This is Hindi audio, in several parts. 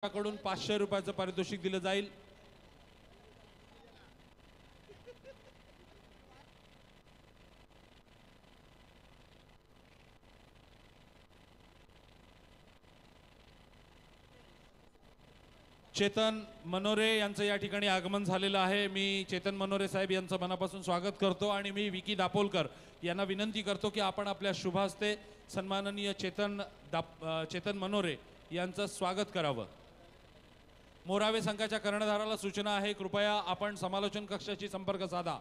कडून 500 रुपयाचं पारितोषिक दिलं जाईल। चेतन मनोरे यांचं या ठिकाणी आगमन झालेलं आहे। मी चेतन मनोरे साहेब यांचं मनापासून स्वागत करतो आणि मी विकी दापोलकर यांना विनंती करतो की आपण आपल्या शुभ हस्ते सन्माननीय चेतन मनोरे यांचं स्वागत करावं। मोरावे संघाच्या कर्णधाराला सूचना आहे, कृपया आपण समालोचन कक्षाशी संपर्क साधा।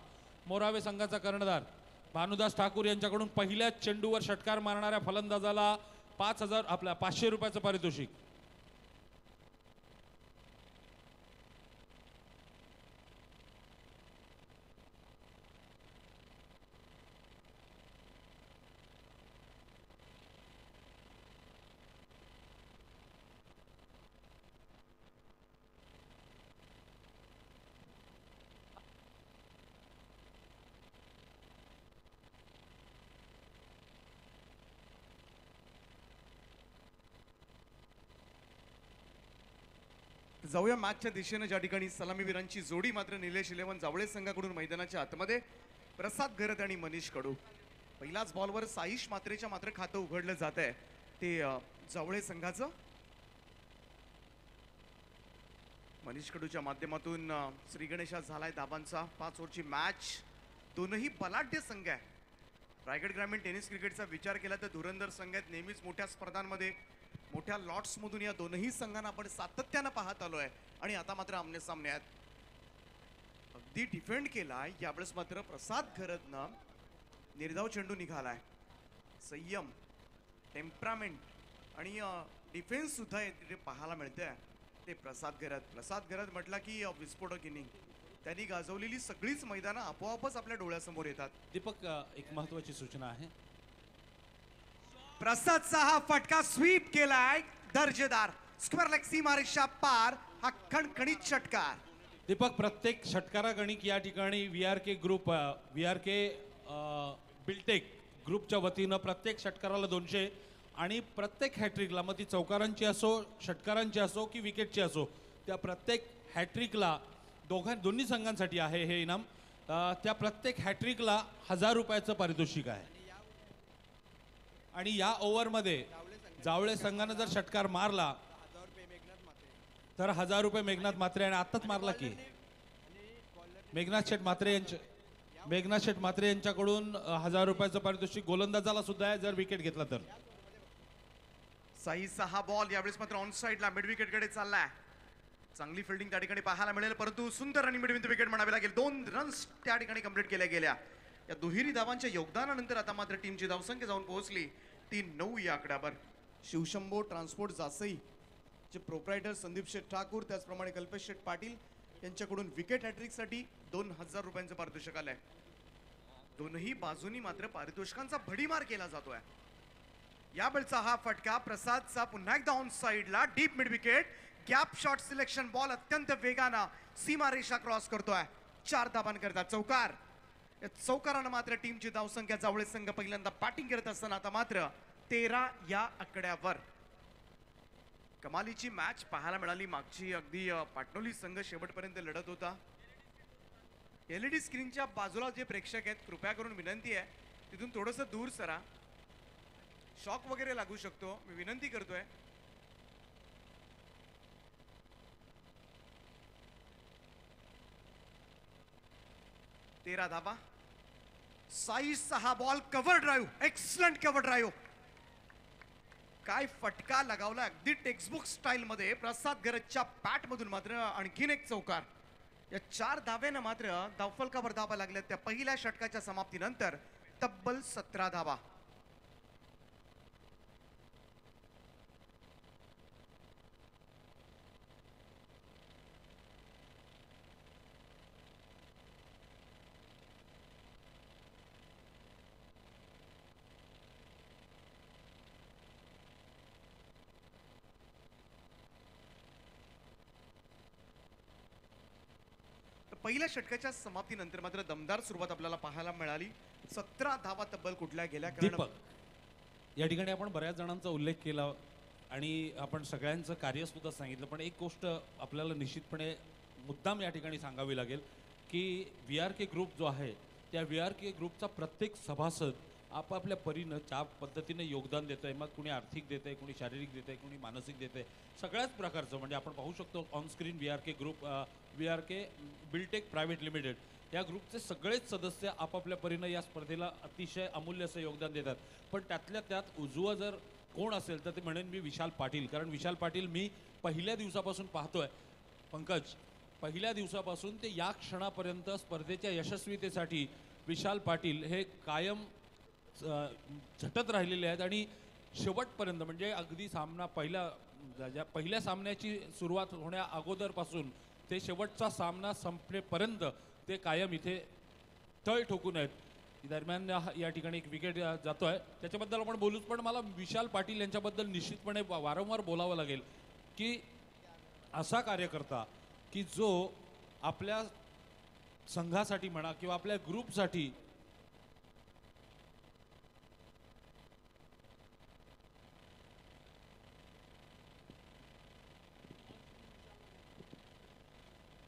मोरावे संघाचा कर्णधार भानुदास ठाकूर यांच्याकडून पहिल्याच चेंडूवर षटकार मारणाऱ्या फलंदाजाला 500 रुपयाचं पारितोषिक। जाऊया मॅचच्या दिशेने, ज्या ठिकाणी सलामीवीरांची जोडी मात्र निलेश 11 जावळे संघाकडून मैदानाच्या आतमध्ये प्रसाद घरत आणि मनीष कडू। पहिल्याच बॉलवर साईश मात्रेच्या मात्र खातं उघडलं जात आहे ते जावळे संघाचं। मनीष कडूच्या माध्यमातून श्री गणेशा झालाय धाबांचा। 5 ओव्हरची मॅच, दोनही बलाढ्य संघ आहे। रायगड ग्रामीण टेनिस क्रिकेटचा विचार केला तर धुरंधर संघ आहेत। नेहमीच मोठ्या स्पर्धांमध्ये मोठ्या लॉट्स मधून या दोनही संघांना आपण सातत्यानं पाहत आलोय आणि आता मात्र आमने सामने आहेत। अगदी डिफेंड केलाय यावेळेस मात्र प्रसाद घरतनं निर्धाव चेंडू निघालाय। संयम, टेम्परामेंट आणि डिफेन्स सुद्धा इथे पाहायला मिळते ते प्रसाद घरत म्हटला की विस्फोटक इनिंग त्यांनी गाजवलेली सगळीच मैदानं आपोआपच आपल्या डोळ्यासमोर येतात। दीपक, एक महत्त्वाची सूचना आहे। प्रसादचा हा फटका स्वीप केलाय, दर्जेदार स्क्वेअर लेग सीमारेषा पार, हा खणखणीत षटकार। दीपक, प्रत्येक षटकारा गणिक या ठिकाणी VRK बिल्टेक ग्रुपच्या वतीनं प्रत्येक षटकाराला 200 आणि प्रत्येक हॅट्रिकला, मग ती चौकारांची असो, षटकारांची असो की विकेटची असो, त्या प्रत्येक हॅट्रिकला दोन्ही संघांसाठी आहे हे इनाम। त्या प्रत्येक हॅट्रिकला 1000 रुपयाचं पारितोषिक आहे। आणि या ओव्हरमध्ये जावळे संघानं जर षटकार मारला तर 1000 रुपये मेघनाथ म्हात्रे, आणि आत्ताच मारला की मेघनाथ शेठ म्हात्रे यांच्याकडून 1000 रुपयाचं पारितोषिक गोलंदाजाला सुद्धा आहे जर विकेट घेतला तर। साईचा हा बॉल यावेळेस मात्र ऑन साइडला मिड विकेट कडे चाललाय। चांगली फिल्डिंग त्या ठिकाणी पाहायला मिळेल, परंतु सुंदर आणि मिड विकेट म्हणावे लागेल। 2 रन्स त्या ठिकाणी कंप्लीट केल्या गेल्या। या दुहेरी धावांच्या योगदानानंतर आता मात्र टीमची धावसंख्या जाऊन पोहोचली 3-9 या आकड्यावर। शिवशंभो ट्रान्सपोर्ट जासई चे प्रोप्रायटर संदीप शेठ ठाकूर, त्याचप्रमाणे कल्पेश शेठ पाटील यांच्याकडून विकेट हॅट्रिकसाठी 2000 रुपयांचं पारितोषिक आलंय। दोनही बाजूनी मात्र पारितोषिकांचा भडीमार केला जातोय। यावेळचा हा फटका प्रसादचा पुन्हा एकदा ऑन साइडला, deep mid wicket, gap shot selection ball अत्यंत वेगानं सीमारेषा क्रॉस करतोय। 4 धाबांकरता चौकार। या चौकारानं मात्र टीमची धावसंख्या जावळे संघ पहिल्यांदा बॅटिंग करत असताना आता मात्र 13 या आकड्यावर। कमालीची मॅच पाहायला मिळाली मागची। अगदी पाटणोली संघ शेवटपर्यंत लढत होता। LED स्क्रीनच्या बाजूला जे प्रेक्षक आहेत, कृपया करून विनंती आहे तिथून थोडंसं दूर सरा, शॉक वगैरे लागू शकतो, मी विनंती करतोय। तेरा धाबा। साईजचा हा ball cover drive, excellent cover drive. काय फटका लगावला अगदी टेक्स्टबुक स्टाईल मध्ये प्रसाद घरतच्या बॅट मधून मात्र आणखीन एक चौकार। या 4 धाब्यानं मात्र धावफलकावर धाबा लागल्या त्या पहिल्या षटकाच्या समाप्तीनंतर तब्बल 17 धाबा। पहिल्या षटकाच्या समाप्तीनंतर मात्र दमदार सुरुवात आपल्याला पाहायला मिळाली। 17 धावा तब्बल कुठल्या गेल्या। दीपक, या ठिकाणी आपण बऱ्याच जणांचा उल्लेख केला आणि आपण सगळ्यांचं कार्यसुद्धा सांगितलं, पण एक गोष्ट आपल्याला निश्चितपणे मुद्दाम या ठिकाणी सांगावी लागेल की VRK ग्रुप जो आहे त्या VRK ग्रुपचा प्रत्येक सभासद आपापल्या परीनं ज्या पद्धतीने योगदान देत आहे, मग कुणी आर्थिक देत आहे, कुणी शारीरिक देत आहे, कुणी मानसिक देत आहे, सगळ्याच प्रकारचं म्हणजे आपण पाहू शकतो on screen VRK group, VRK Biltech private limited या ग्रुपचे सगळेच सदस्य आपापल्या परीनं या स्पर्धेला अतिशय अमूल्य असं योगदान देतात. पण त्यातल्या त्यात उजवं जर कोण असेल तर ते म्हणेन मी विशाल पाटील, कारण विशाल पाटील मी पहिल्या दिवसापासून पाहतोय पंकज, पहिल्या दिवसापासून ते या क्षणापर्यंत स्पर्धेच्या यशस्वीतेसाठी विशाल पाटील हे कायम झटत राहिलेले आहेत आणि शेवटपर्यंत म्हणजे अगदी सामना पहिल्या सामन्याची सुरुवात होण्या अगोदरपासून ते शेवटचा सामना संपेपर्यंत ते कायम इथे तळ ठोकून आहेत. दरम्यान या ठिकाणी एक विकेट जातोय, त्याच्याबद्दल आपण बोलूच, पण मला विशाल पाटील यांच्याबद्दल निश्चितपणे वारंवार बोलावं लागेल की असा कार्यकर्ता की जो आपल्या संघासाठी म्हणा किंवा आपल्या ग्रुपसाठी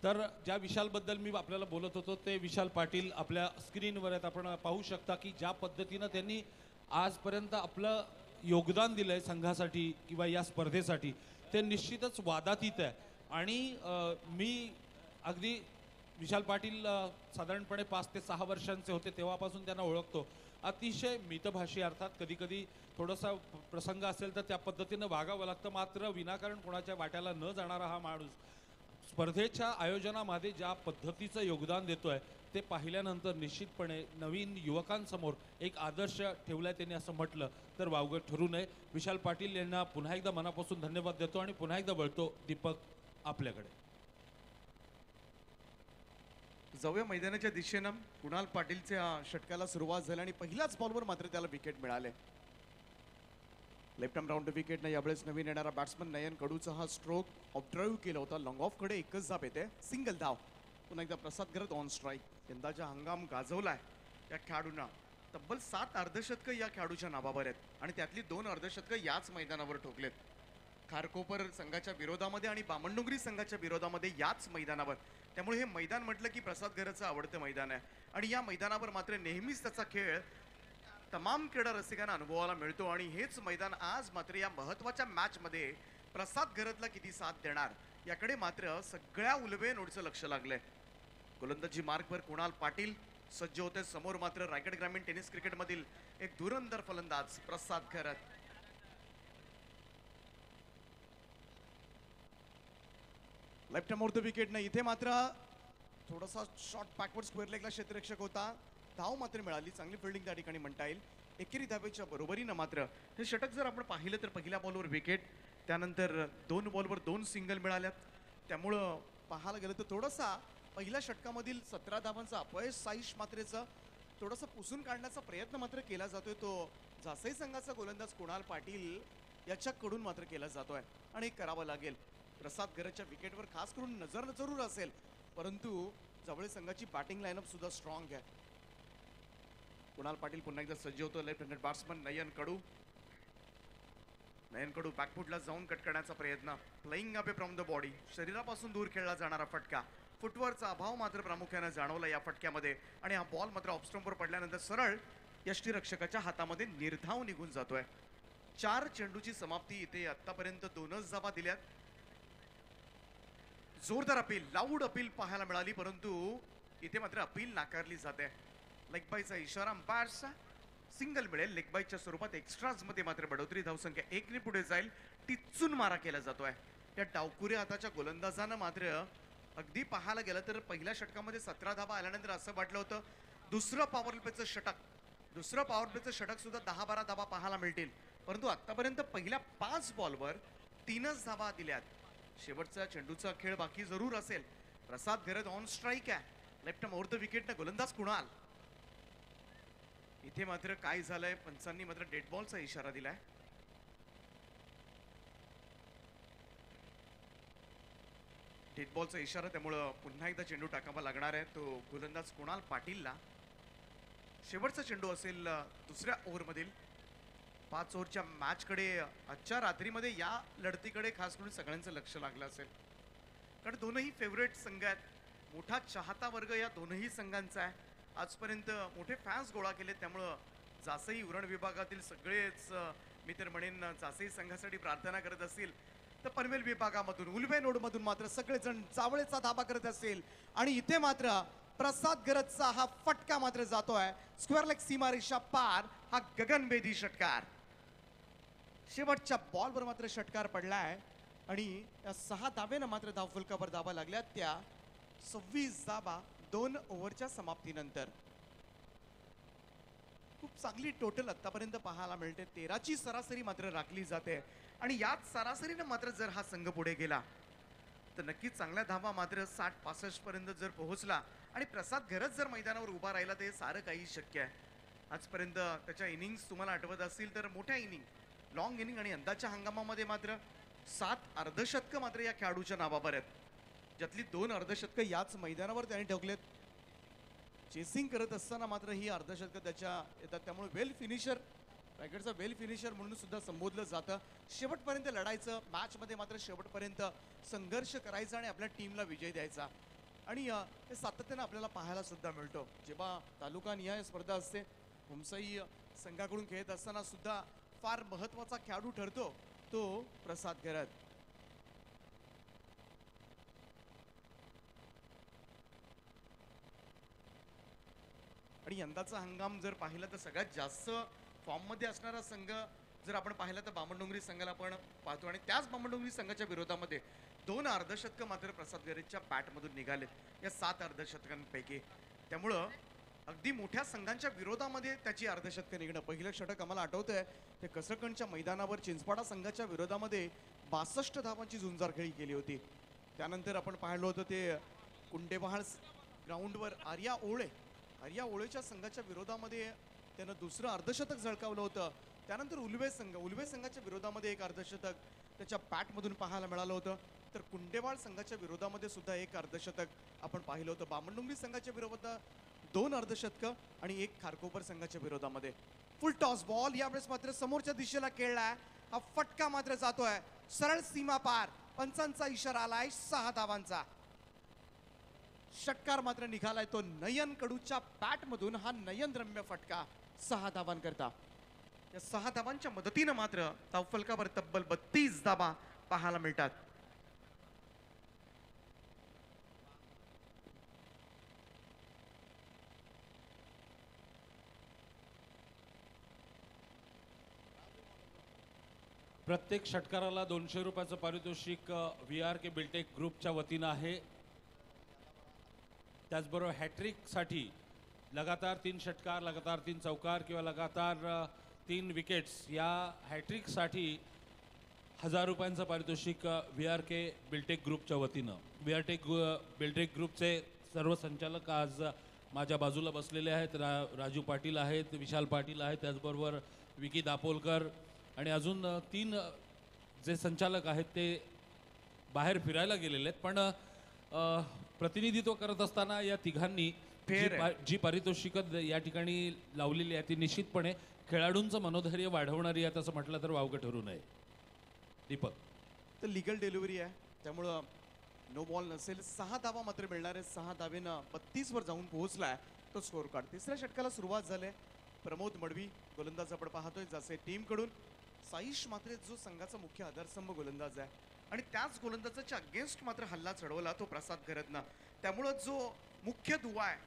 तर ज्या विशालबद्दल मी आपल्याला बोलत होतो ते विशाल पाटील आपल्या स्क्रीनवर आहेत. आपण पाहू शकता की ज्या पद्धतीनं त्यांनी आजपर्यंत आपलं योगदान दिलंय संघासाठी किंवा या स्पर्धेसाठी ते निश्चितच वादातीत आहे. आणि मी अगदी विशाल पाटील साधारणपणे 5 ते 6 वर्षांचे होते तेव्हापासून त्यांना ओळखतो. अतिशय मितभाषी, अर्थात कधी कधी थोडासा प्रसंग असेल तर त्या पद्धतीनं वागावं लागतं, मात्र विनाकारण कोणाच्या वाट्याला न जाणारा हा माणूस स्पर्धेच्या आयोजनामध्ये ज्या पद्धतीचं योगदान देतोय ते पाहिल्यानंतर निश्चितपणे नवीन युवकांसमोर एक आदर्श ठेवलाय त्यांनी असं म्हटलं तर वावगं ठरू नये. विशाल पाटील यांना पुन्हा एकदा मनापासून धन्यवाद देतो आणि पुन्हा एकदा वळतो दीपक आपल्याकडे. जाऊया मैदानाच्या दिशेनं. कुणाल पाटीलच्या षटकाला सुरुवात झाली आणि पहिल्याच बॉलवर मात्र त्याला विकेट मिळाले. लेफ्ट आर्म राऊंड विकेटनं यावेळेस नवीन येणारा बॅट्समन नयन कडूचा हा स्ट्रोक ऑफड्राईव्ह केला होता. लॉंग ऑफ कडे एकच धाव येते, सिंगल धाव. पुन्हा एकदा प्रसाद गरत ऑन स्ट्राईक. यंदाचा हंगाम गाजवलाय या खेळाडूंना. तब्बल 7 अर्धशतकं या खेळाडूच्या नावावर आहेत आणि त्यातली 2 अर्धशतकं याच मैदानावर ठोकलेत. खारकोपर संघाच्या विरोधामध्ये आणि बामणडोंगरी संघाच्या विरोधामध्ये याच मैदानावर. त्यामुळे हे मैदान म्हटलं की प्रसाद गरजचं आवडतं मैदान आहे आणि या मैदानावर मात्र नेहमीच त्याचा खेळ तमाम क्रीडा रसिकांना अनुभवायला मिळतो. आणि हेच मैदान आज मात्र या महत्वाच्या मॅच मध्ये प्रसाद गरजला किती साथ देणार याकडे मात्र सगळ्या उलवे नोडचं लक्ष लागलंय. गोलंदाजी मार्कवर कुणाल पाटील सज्ज होते. समोर मात्र रायगड ग्रामीण टेनिस क्रिकेट मधील एक धुरंधर फलंदाज प्रसाद गरज. लेफ्ट मोर्थ विकेट नाही. इथे मात्र थोडासा शॉर्ट बॅकवर्ड स्क्वेअर लेगला क्षेत्ररक्षक होता. धाव मात्र मिळाली, चांगली फिल्डिंग त्या ठिकाणी म्हणता येईल. एकेरी धावेच्या बरोबरीनं मात्र हे षटक जर आपण पाहिलं तर पहिल्या बॉलवर विकेट, त्यानंतर 2 बॉलवर 2 सिंगल मिळाल्यात. त्यामुळं पाहायला गेलं तर थोडासा पहिल्या षटकामधील 17 धावांचा अपयश साईश मात्रेचा थोडासा पुसून काढण्याचा प्रयत्न मात्र केला जातोय. तो जासई संघाचा गोलंदाज कुणाल पाटील याच्याकडून मात्र केला जातोय आणि करावं लागेल. प्रसाद गरजच्या विकेटवर खास करून नजर जरूर असेल, परंतु जवळ संघाची बॅटिंग लाईनअप सुद्धा स्ट्रॉंग आहे. कुणाल पाटील पुन्हा एकदा सज्ज होतो. Left handed batsman Nayan Kadu. Nayan Kadu बॅकफुटला जाऊन कट करण्याचा प्रयत्न. Playing away from the body, शरीरापासून दूर खेळला जाणारा फटका. फुटवर्कचा अभाव मात्र प्रामुख्याने जाणवला या फटक्यामध्ये आणि हा बॉल मात्र ऑफस्टंपवर पडल्यानंतर सरळ यष्टीरक्षकाच्या हातामध्ये निर्धाव निघून जातोय. 4 चेंडूची समाप्ती इथे आतापर्यंत 2च धावा दिल्यात. जोरदार अपील, लाऊड अपील पाहायला मिळाली, परंतु इथे मात्र अपील नाकारली जाते. लेग बायचा इशारा अंपायरचा. सिंगल मिळेल लेग बायच्या स्वरूपात. एक्स्ट्राज मध्ये मात्र बढोतरी. धावसंख्या 1 ने पुढे जाईल. टिचून मारा केला जातोय. या डावकुऱ्या हाताच्या गोलंदाजानं मात्र अगदी पाहायला गेलं तर पहिल्या षटकामध्ये 17 धावा आल्यानंतर असं वाटलं होतं दुसरं पॉवर प्लेचं षटक सुद्धा 10-12 धावा पाहायला मिळतील, परंतु आतापर्यंत पहिल्या 5 बॉलवर 3च धावा दिल्यात. शेवटचा चेंडूचा खेळ बाकी जरूर असेल. प्रसाद गरज ऑन स्ट्राईक आहे. लेफ्ट मोर्थ विकेटनं गोलंदाज कुणाल. इथे मात्र काय झालंय, पंचांनी मात्र डेड बॉलचा इशारा दिलाय. डेड बॉलचा इशारा, त्यामुळं पुन्हा एकदा चेंडू टाकावा लागणार आहे. तो गोलंदाज कुणाल पाटीलला. शेवटचा चेंडू असेल दुसऱ्या ओव्हरमधील. 5 ओव्हरच्या मॅचकडे आजच्या रात्रीमध्ये या लढतीकडे खास करून सगळ्यांचं लक्ष लागलं असेल, कारण दोनही फेवरेट संघ आहेत. मोठा चाहता वर्ग या दोनही संघांचा आहे. आजपर्यंत मोठे फॅन्स गोळा केले, त्यामुळं जासई उरण विभागातील सगळेच मी तर म्हणेन जासई संघासाठी प्रार्थना करत असतील, तर पनवेल विभागामधून उलवे नोडमधून मात्र सगळेजण चावळेचा धाबा करत असतील. आणि इथे मात्र प्रसाद गरजचा हा फटका मात्र जातोय स्क्वेअर लेग सीमारेषा पार. हा गगनभेदी षटकार, शेवटच्या बॉलवर मात्र षटकार पडलाय आणि या 6 धाब्यानं मात्र धावफलकावर धाबा लागल्या. त्या 26 धाबा 2 ओव्हरच्या समाप्तीनंतर. खूप चांगली टोटल आतापर्यंत पाहायला मिळते. 13ची सरासरी मात्र राखली जाते आणि याच सरासरीनं मात्र जर हा संघ पुढे गेला तर नक्कीच चांगल्या धाबा मात्र 60-65 पर्यंत जर पोहोचला आणि प्रसाद गरज जर मैदानावर उभा राहिला तर हे सारं काही शक्य आहे. आजपर्यंत त्याच्या इनिंग्स तुम्हाला आठवत असतील तर मोठ्या इनिंग, लॉंग इनिंग आणि यंदाच्या हंगामामध्ये मात्र 7 अर्धशतकं मात्र या खेळाडूच्या नावावर आहेत, ज्यातली 2 अर्धशतकं याच मैदानावर त्याने ठोकलेत. चेसिंग करत असताना मात्र ही अर्धशतकं त्याच्या येतात, त्यामुळे वेल फिनिशर, रायगडचा वेल फिनिशर म्हणून सुद्धा संबोधलं जातं. शेवटपर्यंत लढायचं, मॅचमध्ये मात्र शेवटपर्यंत संघर्ष करायचा आणि आपल्या टीमला विजय द्यायचा. आणि हे सातत्यानं आपल्याला पाहायला सुद्धा मिळतो. जेव्हा तालुका निहाय स्पर्धा असते, हुमसाई संघाकडून खेळत असताना सुद्धा फार महत्वाचा खेळाडू ठरतो तो प्रसाद गरज. आणि यंदाचा हंगाम जर पाहिला तर सगळ्यात जास्त फॉर्म मध्ये असणारा संघ जर आपण पाहिला तर बामणडोंगरी संघाला आपण पाहतो आणि त्याच बामणडोंगरी संघाच्या विरोधामध्ये 2 अर्धशतकं मात्र प्रसाद गरजच्या बॅटमधून निघालेत या 7 अर्धशतकांपैकी. त्यामुळं अगदी मोठ्या संघांच्या विरोधामध्ये त्याची अर्धशतकं निघणं. पहिलं षटक आम्हाला आठवतंय ते कसरकणच्या मैदानावर चिंचपाडा संघाच्या विरोधामध्ये 62 धावांची झुंजार खेळी केली होती. त्यानंतर आपण पाहिलं होतं ते कुंडेबहाळ ग्राउंडवर आर्या ओळेच्या संघाच्या विरोधामध्ये त्यानं दुसरं अर्धशतक झळकावलं होतं. त्यानंतर उलवे संघाच्या विरोधामध्ये 1 अर्धशतक त्याच्या बॅटमधून पाहायला मिळालं होतं. तर कुंडेवाळ संघाच्या विरोधामध्ये सुद्धा 1 अर्धशतक आपण पाहिलं होतं. बामणडोंगरी संघाच्या विरोधात 2 अर्धशतकं आणि 1 खारकोपर संघाच्या विरोधामध्ये. फुल टॉस बॉल यावेळेस मात्र समोरच्या दिशेला खेळलाय. हा फटका मात्र जातोय सरळ सीमा पार. पंचांचा इशारा आलाय 6 धावांचा. षटकार मात्र निघालाय तो नयन कडूच्या बॅटमधून. हा नयनरम्य फटका 6 धावांकरता. या 6 धावांच्या मदतीनं मात्र धावफलकावर तब्बल 32 धावा पाहायला मिळतात. प्रत्येक षटकाराला 200 रुपयाचं पारितोषिक VRK बिल्टेक ग्रुपच्या वतीनं आहे. त्याचबरोबर हॅट्रिकसाठी लगातार 3 षटकार, लगातार 3 चौकार किंवा लगातार 3 विकेट्स या हॅट्रिकसाठी 1000 रुपयांचं पारितोषिक VRK बिल्टेक ग्रुपच्या वतीनं. बिल्टेक ग्रुपचे सर्व संचालक आज माझ्या बाजूला बसलेले आहेत. राजू पाटील आहेत, विशाल पाटील आहेत, त्याचबरोबर विकी दापोलकर आणि अजून 3 जे संचालक आहेत ते बाहेर फिरायला गेलेले आहेत. पण प्रतिनिधित्व करत असताना या तिघांनी जी पारितोषिकं या ठिकाणी लावलेली आहे ती निश्चितपणे खेळाडूंचं मनोधैर्य वाढवणारी आहे असं म्हटलं तर वावगं ठरू नये. दीपक, तर लिगल डिलिव्हरी आहे त्यामुळं नो बॉल नसेल. 6 धावा मात्र मिळणार आहे. 6 धावेनं 32 वर जाऊन पोहोचलाय तो स्कोर कार्ड. तिसऱ्या षटकाला सुरुवात झाली. प्रमोद मडवी गोलंदाज आपण पाहतोय जसे टीम कडून. साईश मात्र जो संघाचा मुख्य आधारस्तंभ गोलंदाज आहे आणि त्याच गोलंदाजाच्या अगेन्स्ट मात्र हल्ला चढवला तो प्रसाद गरजनं. त्यामुळं जो मुख्य दुवा आहे,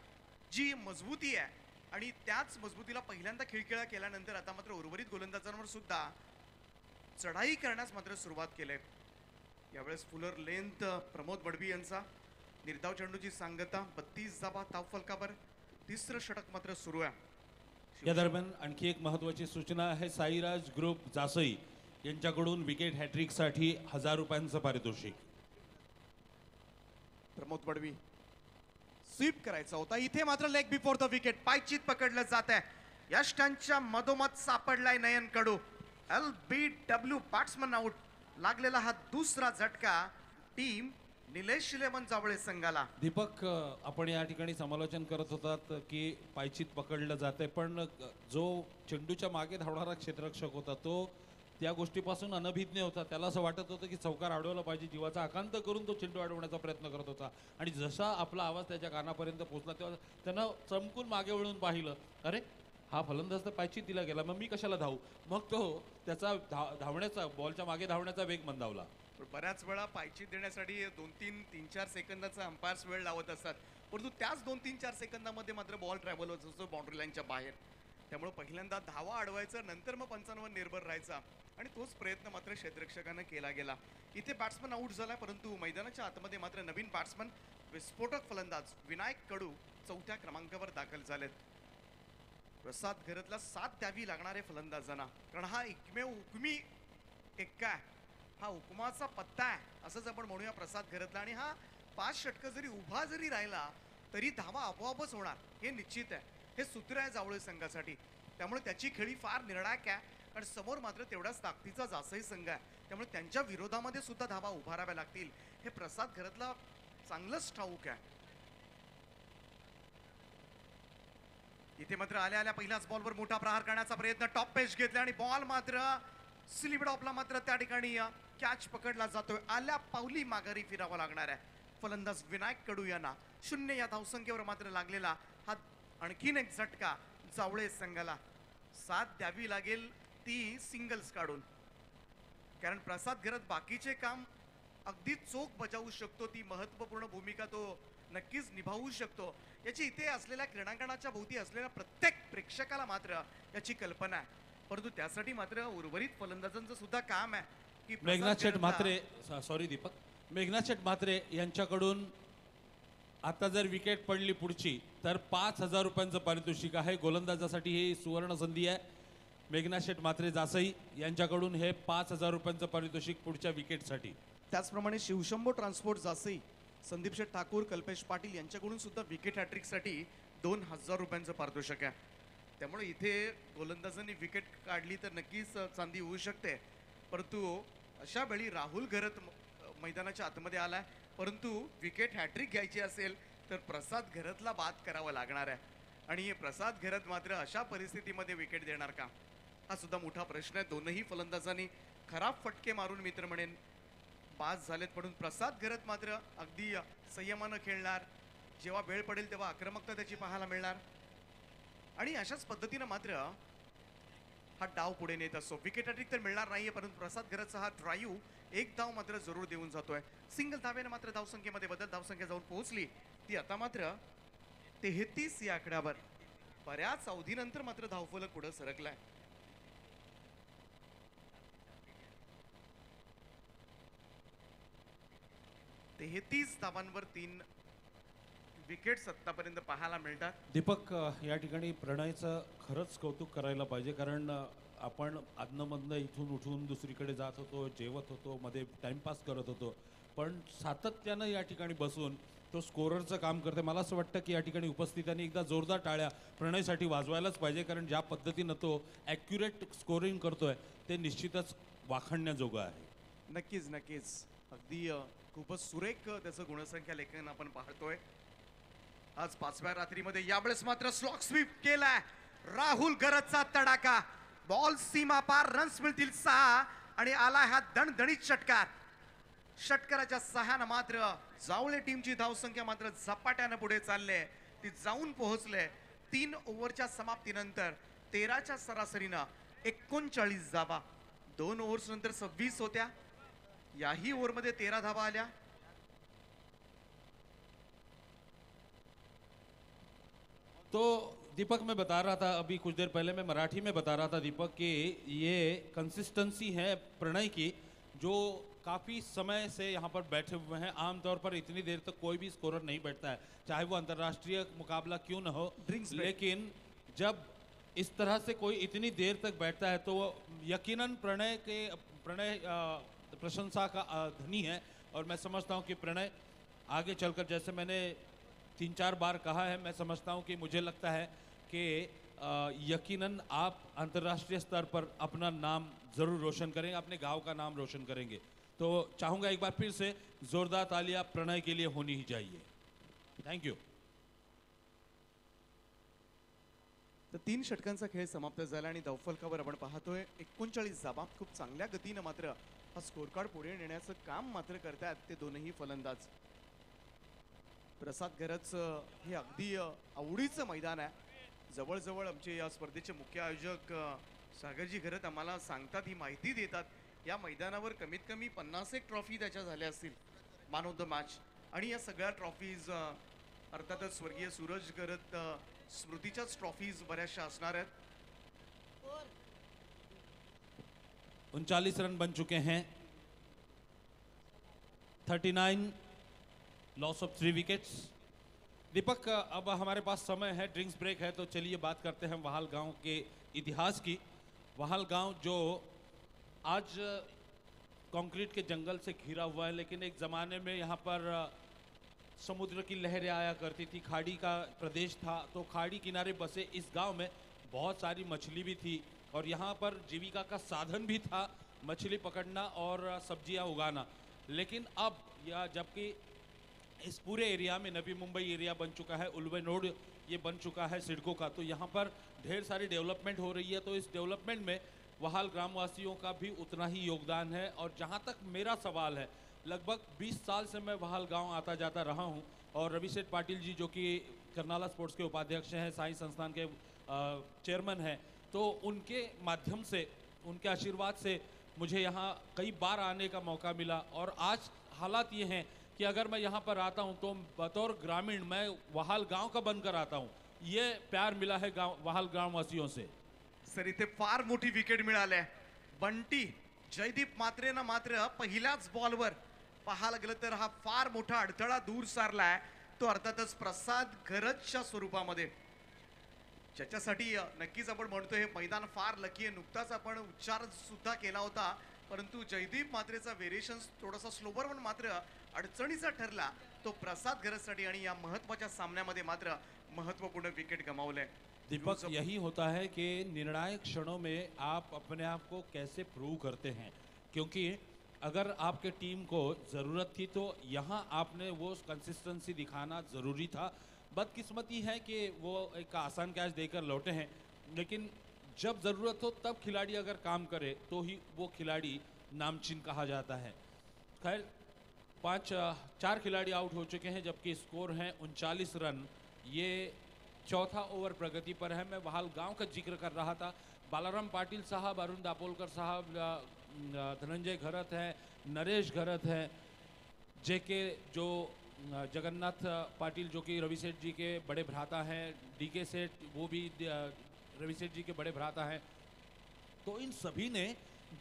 जी मजबूती आहे आणि त्याच मजबूतीला पहिल्यांदा खिळखिळा केल्यानंतर आता मात्र उर्वरित गोलंदाजांवर सुद्धा चढाई करण्यास मात्र सुरुवात केली. यावेळेस फुलर लेंथ प्रमोद मडवी यांचा. निर्धाव चेंडूची सांगता 32 धावा धावफलकावर. तिसरं षटक मात्र सुरू आहे. या दरम्यान आणखी एक महत्त्वाची सूचना आहे. साईराज ग्रुप जासई यांच्याकडून विकेट हॅट्रिकसाठी 1000 रुपयांचं पारितोषिक. प्रमोद मडवी स्वीप करायचा होता. इथे मात्र लेग बिफोर द विकेट पायचीत पकडलं जात आहे. यष्टांच्या मधोमध सापडलाय नयन कडू. LBW batsman out. लागलेला हा दुसरा झटका टीम निलेश शिलेमन जावळे संघाला. दीपक, आपण या ठिकाणी समालोचन करत होतात की पायचीत पकडलं जाते, पण जो चेंडूच्या मागे धावणारा क्षेत्ररक्षक होता तो त्या गोष्टीपासून अनभिज्ञ होता. त्याला असं वाटत होतं की चौकार अडवला पाहिजे, जीवाचा आकांत करून तो चेंडू अडवण्याचा प्रयत्न करत होता. आणि जसा आपला आवाज त्याच्या कानापर्यंत पोहोचला तेव्हा त्यानं चमकून मागे वळून पाहिलं, अरे हा फलंदाज तर पायचीत दिला गेला, मग मी कशाला धावू. मग तो त्याचा धावण्याचा, बॉलच्या मागे धावण्याचा वेग मंदावला. पण बऱ्याच वेळा पायचीत देण्यासाठी 2-3-4 सेकंदाचा अंपायर्स वेळ लावत असतात, परंतु त्याच 2-3-4 सेकंदामध्ये मात्र बॉल ट्रॅव्हल होत असतो बाउंड्री लाईनच्या बाहेर. त्यामुळे पहिल्यांदा धावा अडवायचं, नंतर मग पंचांवर निर्भर राहायचा आणि तोच प्रयत्न मात्र क्षेत्ररक्षकानं केला गेला. इथे बॅट्समन आऊट झाला, परंतु मैदानाच्या आतमध्ये मात्र नवीन बॅट्समन विस्फोटक फलंदाज विनायक कडू 4थ्या क्रमांकावर दाखल झालेत. प्रसाद घरतला साथ द्यावी लागणारे फलंदाजांना, कारण हा एकमेव हुकमी एक्का आहे, हा हुकुमाचा पत्ता आहे असंच आपण म्हणूया प्रसाद घरतला. आणि हा 5 षटकं जरी उभा जरी राहिला तरी धावा आपोआपच होणार हे निश्चित आहे. हे सूत्र आहे जावळे संघासाठी. त्यामुळे त्याची खेळी फार निर्णायक आहे, कारण समोर मात्र तेवढाच ताकदीचा जासई संघ आहे. त्यामुळे त्यांच्या विरोधामध्ये सुद्धा धावा उभाराव्या लागतील हे प्रसाद घरतला चांगलंच ठाऊक आहे. इथे मात्र आल्या आल्या पहिल्याच बॉलवर मोठा प्रहार करण्याचा प्रयत्न, टॉप पेच घेतला आणि बॉल मात्र स्लिप डॉपला मात्र त्या ठिकाणी कॅच पकडला जातोय. आल्या पावली माघारी फिरावा लागणार आहे फलंदाज विनायक कडू यांना. 0 या धावसंख्येवर मात्र लागलेला हा आणखीन एक झटका जावळे संघाला. साथ द्यावी लागेल ती सिंगल्स काढून, कारण प्रसाद घरत बाकीचे काम अगदी चोख बजावू शकतो. ती महत्वपूर्ण भूमिका तो नक्कीच निभावू शकतो. याची इथे असलेल्या क्रीडांगणाच्या भोवती असलेल्या प्रत्येक प्रेक्षकाला मात्र याची कल्पना आहे, परंतु त्यासाठी मात्र उर्वरित फलंदाजांचं सुद्धा काम आहे की मेघनाथ शेठ म्हात्रे, सॉरी दीपक, मेघनाथ शेठ म्हात्रे यांच्याकडून आता जर विकेट पडली पुढची तर 5,000 रुपयांचं पारितोषिक आहे. गोलंदाजासाठी ही सुवर्ण संधी आहे. मेघनाथ शेठ म्हात्रे जासई यांच्याकडून हे 5,000 रुपयांचं पारितोषिक पुढच्या विकेटसाठी. त्याचप्रमाणे शिवशंभो ट्रान्सपोर्ट जासई, संदीप शेठ ठाकूर, कल्पेश पाटील यांच्याकडून सुद्धा विकेट हॅट्रिकसाठी 2,000 रुपयांचं पारितोषिक आहे. त्यामुळे इथे गोलंदाजांनी विकेट काढली तर नक्कीच चांदी होऊ शकते, परंतु अशा वेळी राहुल घरत मैदानाच्या आतमध्ये आलाय, परंतु विकेट हॅट्रिक घ्यायची असेल तर प्रसाद घरतला बाद करावं लागणार आहे. आणि प्रसाद घरत मात्र अशा परिस्थितीमध्ये विकेट देणार का, हा सुद्धा मोठा प्रश्न आहे. दोनही फलंदाजांनी खराब फटके मारून मित्र म्हणेन बाद झालेत, म्हणून प्रसाद घरत मात्र अगदी संयमानं खेळणार. जेव्हा वेळ पडेल तेव्हा आक्रमकता त्याची पाहायला मिळणार आणि अशाच पद्धतीनं मात्र हा डाव पुढे नेत असतो. विकेट हॅट्रिक तर मिळणार नाहीये, परंतु प्रसाद घरतचा हा ड्राईव्ह एक धाव मात्र जरूर देऊन जातोय. सिंगल धावेने मात्र धावसंख्येमध्ये बदल, धावसंख्या जाऊन पोहोचली ती आता मात्र 33 या आकड्यावर. बऱ्याच अवधीनंतर मात्र धावफलक पुढे सरकलाय. तेहतीस धावांवर 3 विकेट्स आतापर्यंत पाहायला मिळतात. दीपक, या ठिकाणी प्रणयचं खरंच कौतुक करायला पाहिजे, कारण आपण आदनमधनं इथून उठून दुसरीकडे जात होतो, जेवत होतो, मध्ये टाइमपास करत होतो, पण सातत्यानं या ठिकाणी बसून तो स्कोररचं काम करते. मला असं वाटतं की या ठिकाणी उपस्थितांनी एकदा जोरदार टाळ्या प्रणयसाठी वाजवायलाच पाहिजे, कारण ज्या पद्धतीनं तो ॲक्युरेट स्कोरिंग करतोय ते निश्चितच वाखाणण्याजोगं आहे. नक्कीच नक्कीच, अगदी खूपच सुरेख त्याचं गुणसंख्या लेखन आपण पाहतोय आज 5व्या रात्रीमध्ये. यावेळेस मात्र स्लॉक स्वीप केलाय राहुल घरतचा तडाखा. बॉल सीमा पार, रन्स मिळतील 6 आणि आला हा दणदणीत षटकार. षटकाराच्या सहाय्यानं मात्र जावळे टीमची धावसंख्या मात्र झपाट्यानं पुढे चालले. ती जाऊन पोहोचले 3 ओव्हरच्या समाप्तीनंतर 13च्या सरासरीनं 39 धावा. 2 ओव्हर्स नंतर 26 होत्या. याही ओव्हरमध्ये 13 धावा आल्या. तो दीपक, मैं बता रहा था अभी कुछ देर पहले, मैं मराठी में बता रहा था दीपक कि ये कंसिस्टेंसी है प्रणय की, जो काफ़ी समय से यहाँ पर बैठे हुए हैं. आमतौर पर इतनी देर तक कोई भी स्कोरर नहीं बैठता है, चाहे वो अंतर्राष्ट्रीय मुकाबला क्यों न हो. लेकिन जब इस तरह से कोई इतनी देर तक बैठता है तो यकीनन प्रणय प्रशंसा का धनी है. और मैं समझता हूँ कि प्रणय आगे चलकर, जैसे मैंने 3-4 बार कहा है, मैं समझता हूँ कि मुझे लगता है कि यकीनन आप अंतर्राष्ट्रीय स्तर पर अपना नाम ज़रूर रोशन करेंगे, अपने गांव का नाम रोशन करेंगे. तो चाहूंगा एक बार फिर से जोरदार तालियां प्रणय के लिए होनी ही चाहिए। Thank you. तर 3 षटकांचा खेळ समाप्त झाला आणि धावफलकावर आपण पाहतोय 39 धावा। खूप चांगल्या गतीनं मात्र हा स्कोर कार्ड पुढे नेण्याचं काम मात्र करतायत ते दोनही फलंदाज। प्रसाद घरच हे अगदी आवडीचं मैदान आहे। जवळजवळ आमचे या स्पर्धेचे मुख्य आयोजक सागरजी घरत आम्हाला सांगतात, ही माहिती देतात, या मैदानावर कमीत कमी 50 एक ट्रॉफी त्याच्या झाल्या असतील मॅन ऑफ द मॅच। आणि या सगळ्या ट्रॉफीज अर्थातच स्वर्गीय सूरज घरत स्मृतीच्याच ट्रॉफीज बऱ्याचशा असणार आहेत। 39 रन बन चुके हैं, 39 लॉस ऑफ 3 विकेट्स। दीपक, अब हमारे पास समय है, ड्रिंक्स ब्रेक है, तो चलिए बात करते हैं वाहल गांव के इतिहास की। वाहल गांव जो आज कंक्रीट के जंगल से घिरा हुआ है, लेकिन एक ज़माने में यहाँ पर समुद्र की लहरें आया करती थी, खाड़ी का प्रदेश था, तो खाड़ी किनारे बसे इस गांव में बहुत सारी मछली भी थी और यहाँ पर जीविका का साधन भी था, मछली पकड़ना और सब्जियाँ उगाना। लेकिन अब यह जबकि इस पूरे एरिया में नवी मुंबई एरिया बन चुका है, उल्वे नोड ये बन चुका है सिडको का, तो यहाँ पर ढेर सारी डेवलपमेंट हो रही है। तो इस डेवलपमेंट में वाहल ग्रामवासियों का भी उतना ही योगदान है। और जहाँ तक मेरा सवाल है, लगभग 20 साल से मैं वाहल गांव आता जाता रहा हूँ और रवि सेठ पाटिल जी जो कि कर्नाला स्पोर्ट्स के उपाध्यक्ष हैं, साई संस्थान के चेयरमैन हैं, तो उनके माध्यम से, उनके आशीर्वाद से मुझे यहाँ कई बार आने का मौका मिला। और आज हालात ये हैं कि अगर मैं यहाँ पर आता हूँ तो बतौर ग्रामीण मैं वाहल गांव का बनकर आता हूँ। ये प्यार मिला है वाहल ग्रामवासियों से। सर इथे फार मोठी विकेट मिळाली आहे। बंटी जयदीप मात्रेनं मात्र पहिल्याच बॉलवर पाहायला गेलं तर हा फार मोठा अडथळा दूर सारलाय, तो अर्थातच प्रसाद घरतच्या स्वरूपामध्ये, ज्याच्यासाठी नक्कीच आपण म्हणतो हे मैदान फार लकी आहे। नुकताच आपण उच्चार सुद्धा केला होता, परंतु जयदीप मात्रेचा वेरिएशन थोडासा स्लोवर पण मात्र अडचणीचा ठरला तो प्रसाद घरतसाठी, आणि या महत्त्वाच्या सामन्यामध्ये मात्र महत्त्वपूर्ण विकेट गमावले। दीपक, यही होता है कि निर्णायक क्षणों में आप अपने आप को कैसे प्रूव करते हैं, क्योंकि अगर आपके टीम को ज़रूरत थी तो यहाँ आपने वो कंसिस्टेंसी दिखाना ज़रूरी था। बदकिस्मती है कि वो एक आसान कैच देकर लौटे हैं, लेकिन जब ज़रूरत हो तब खिलाड़ी अगर काम करे तो ही वो खिलाड़ी नामचीन कहा जाता है। खैर 4 खिलाड़ी आउट हो चुके हैं, जबकि स्कोर हैं 39 रन। ये चौथा ओवर प्रगति पर है। मैं वाहल गांव का जिक्र कर रहा था। बालाराम पाटिल साहब, अरुण दापोलकर साहब, धनंजय घरत हैं, नरेश घरत हैं, जेके जो जगन्नाथ पाटिल जो कि रवि सेठ जी के बड़े भ्राता हैं, डीके सेठ वो भी रवि सेठ जी के बड़े भ्राता हैं। तो इन सभी ने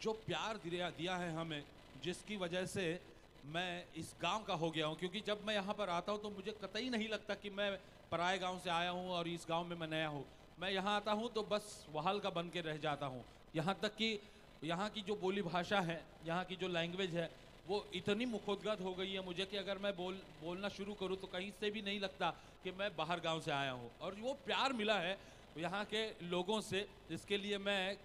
जो प्यार दिया है हमें, जिसकी वजह से मैं इस गांव का हो गया हूं, क्योंकि जब मैं यहाँ पर आता हूं तो मुझे कतई नहीं लगता कि मैं पराए गांव से आया हूं और इस गांव में मैं नया हूं। मैं यहाँ आता हूं तो बस वाहल का बन के रह जाता हूं। यहाँ तक कि यहाँ की जो बोली भाषा है, यहाँ की जो लैंग्वेज है, वो इतनी मुखोद्गत हो गई है मुझे कि अगर मैं बोलना शुरू करूँ तो कहीं से भी नहीं लगता कि मैं बाहर गाँव से आया हूँ। और वो प्यार मिला है यहाँ के लोगों से, इसके लिए मैं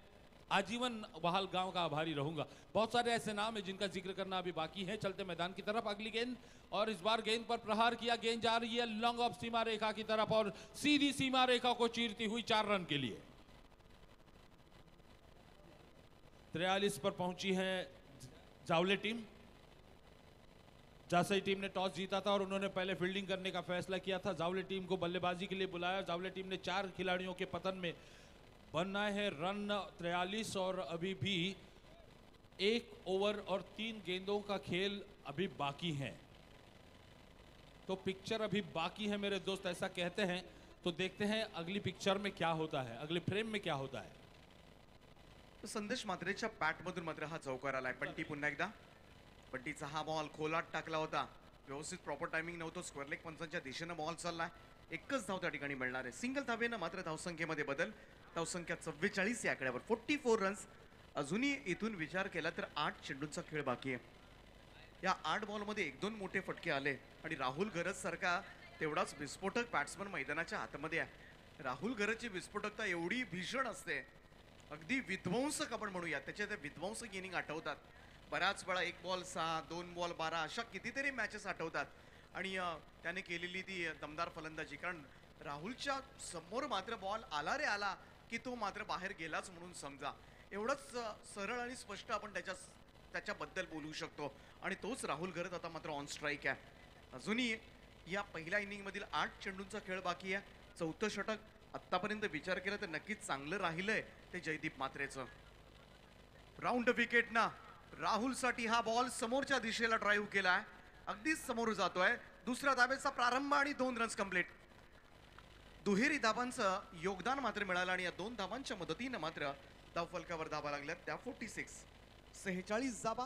आजीवन वाहल गांव का आभारी रहूंगा। बहुत सारे ऐसे नाम हैं जिनका जिक्र करना अभी बाकी है। चलते मैदान की तरफ, अगली गेंद, और इस बार गेंद पर प्रहार किया, गेंद जा रही है लॉन्ग ऑफ सीमा रेखा की तरफ और सीधी सीमा रेखा को चीरती हुई 4 रन के लिए। 43 पर पहुंची है जावले टीम। जासई टीम ने टॉस जीता था और उन्होंने पहले फील्डिंग करने का फैसला किया था। जावले टीम को बल्लेबाजी के लिए बुलाया। जावले टीम ने 4 खिलाड़ियों के पतन में बनना है रन 43 और अभी भी 1 ओवर और 3 गेंदों का खेल अभी बाकी है। तो पिक्चर अभी बाकी है मेरे दोस्त, ऐसा कहते हैं। तो देखते हैं अगली पिक्चर में क्या होता है, अगले फ्रेम में क्या होता है। तो संदेश मात्रेच्या बॅटमधून मात्र हा चौकार आलाय। बंटी पुन्हा एकदा, बंटीचा हा बॉल खोलात टाकला होता, व्यवस्थित प्रॉपर टायमिंग नव्हतं, स्क्वेअर लेग पंचांच्या दिशेनं बॉल चाललाय। एकच धाव त्या ठिकाणी मिळणार आहे। सिंगल धावेनं मात्र धावसंख्येमध्ये बदल, धावसंख्या 44 या आकड्यावर 44 रन्स। अजूनही इथून विचार केला तर 8 चेंडूंचा खेळ बाकी आहे। या 8 बॉलमध्ये 1-2 मोठे फटके आले आणि राहुल गरज सारखा तेवढाच विस्फोटक बॅट्समन मैदानाच्या आतमध्ये आहे। राहुल गरजची विस्फोटकता एवढी भीषण असते, अगदी विध्वंसक आपण म्हणूया, त्याच्या त्या विध्वंसक इनिंग आठवतात। बऱ्याच वेळा 1 बॉल 6, 2 बॉल 12 अशा कितीतरी मॅचेस आठवतात आणि त्याने केलेली ती दमदार फलंदाजी. कारण राहुलच्या समोर मात्र बॉल आला रे आला की तो मात्र बाहेर गेलाच म्हणून समजा. एवढंच सरळ आणि स्पष्ट आपण त्याच्याबद्दल बोलू शकतो आणि तोच राहुल गरज आता मात्र ऑन स्ट्राईक आहे. अजूनही या पहिल्या इनिंगमधील 8 चेंडूंचा खेळ बाकी आहे. 4थं षटक आत्तापर्यंत विचार केला तर नक्कीच चांगलं राहिलंय ते जयदीप मात्रेचं. राऊंड विकेट ना राहुलसाठी हा बॉल समोरच्या दिशेला ड्राईव्ह केलाय, अगदीच समोर जातोय. दुसऱ्या धावेचा प्रारंभ आणि 2 रन्स कंप्लीट. दुहेरी धाबांचं योगदान मात्र मिळालं आणि या 2 धाबांच्या मदतीनं मात्र धावफलकावर धाबा लागल्यात त्या 46. 46 धाबा.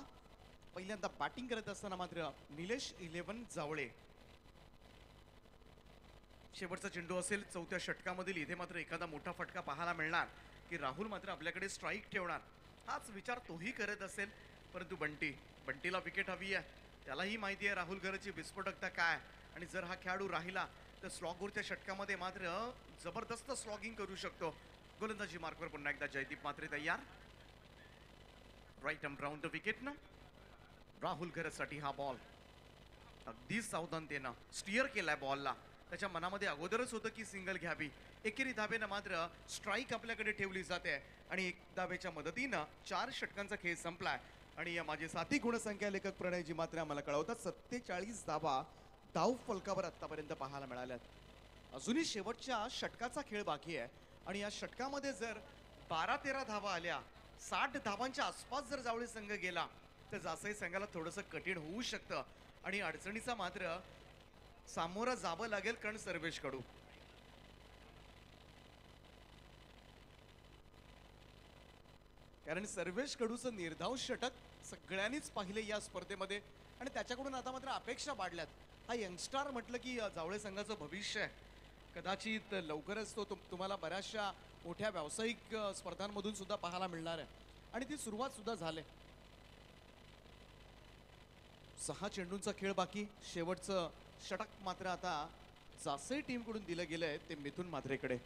पहिल्यांदा बॅटिंग करत असताना मात्र निलेश 11 जावळे. शेवटचा चेंडू असेल 4थ्या षटकामधील. इथे मात्र एखादा मोठा फटका पाहायला मिळणार की राहुल मात्र आपल्याकडे स्ट्राईक ठेवणार. हाच विचार तोही करत असेल, परंतु बंटीला विकेट हवी आहे. त्यालाही माहिती आहे राहुल गरजची विस्फोटकता काय, आणि जर हा खेळाडू राहिला तर स्लॉगवरच्या षटकामध्ये मात्र जबरदस्त स्लॉगिंग करू शकतो. गोलंदाजी मार्कवर पुन्हा एकदा जयदीप मात्रे तयार. राईट राऊंड विकेट ना राहुल गरजसाठी हा बॉल अगदी सावधानतेनं स्टिअर केलाय बॉलला. त्याच्या मनामध्ये अगोदरच होतं की सिंगल घ्यावी. एकेरी धाबेनं मात्र स्ट्राईक आपल्याकडे ठेवली जाते आणि 1 धाबेच्या मदतीनं 4 षटकांचा खेळ संपलाय. आणि या माझे साथी गुणसंख्या लेखक प्रणयजी मात्र आम्हाला कळवतात 47 धाबा धाव फलकावर आतापर्यंत पाहायला मिळाल्यात. अजूनही शेवटच्या षटकाचा खेळ बाकी आहे आणि या षटकामध्ये जर 12-13 धावा आल्या, 60 धावांच्या आसपास जर जावळी संघ गेला तर जासई संघाला थोडंसं कठीण होऊ शकतं आणि अडचणीचा मात्र सामोरं जावं लागेल कर्ण सर्वेश कडू. कारण सर्वेश कडूचं निर्धाव षटक सगळ्यांनीच पाहिले या स्पर्धेमध्ये आणि त्याच्याकडून आता मात्र अपेक्षा वाढल्यात. हा यंगस्टार म्हटलं की जावळे संघाचं भविष्य आहे. कदाचित लवकरच तो तुम्हाला बऱ्याचशा मोठ्या व्यावसायिक स्पर्धांमधून सुद्धा पाहायला मिळणार आहे आणि ती सुरुवात सुद्धा झाली. 6 चेंडूंचा खेळ बाकी. शेवटचं षटक मात्र आता जासई टीम कडून दिलं गेलंय ते मिथुन मात्रेकडे.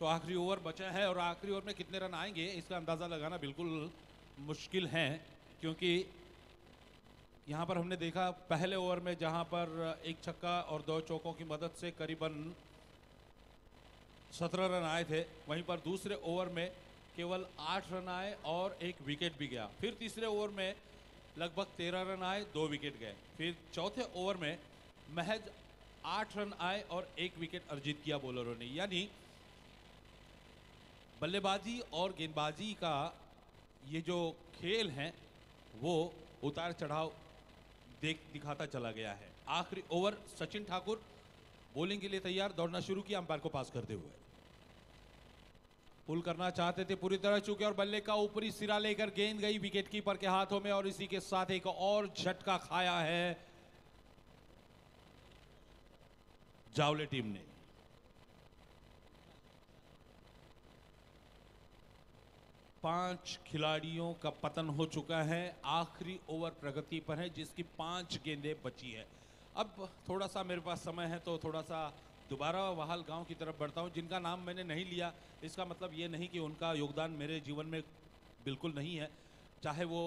तो आखिरी ओवर बचा है और आखिरी ओवर में कितने रन आएंगे इसका अंदाज़ा लगाना बिल्कुल मुश्किल है, क्योंकि यहाँ पर हमने देखा पहले ओवर में जहाँ पर 1 छक्का और 2 चौकों की मदद से करीबन 17 रन आए थे, वहीं पर दूसरे ओवर में केवल 8 रन आए और 1 विकेट भी गया. फिर तीसरे ओवर में लगभग 13 रन आए, 2 विकेट गए. फिर चौथे ओवर में महज 8 रन आए और 1 विकेट अर्जित किया बॉलरों ने. यानी बल्लेबाजी और गेंदबाजी का ये जो खेल है वो उतार चढ़ाव दिखाता चला गया है. आखिरी ओवर सचिन ठाकुर बॉलिंग के लिए तैयार, दौड़ना शुरू किया अंपायर को पास करते हुए. पुल करना चाहते थे, पूरी तरह चुके और बल्ले का ऊपरी सिरा लेकर गेंद गई विकेटकीपर के हाथों में और इसी के साथ एक और झटका खाया है जावले टीम ने. पांच खिलाड़ियों का पतन हो चुका है. आखिरी ओवर प्रगति पर है जिसकी 5 गेंदें बची है. अब थोड़ा सा मेरे पास समय है तो थोड़ा सा दोबारा वाहल गांव की तरफ बढ़ता हूं. जिनका नाम मैंने नहीं लिया इसका मतलब ये नहीं कि उनका योगदान मेरे जीवन में बिल्कुल नहीं है. चाहे वो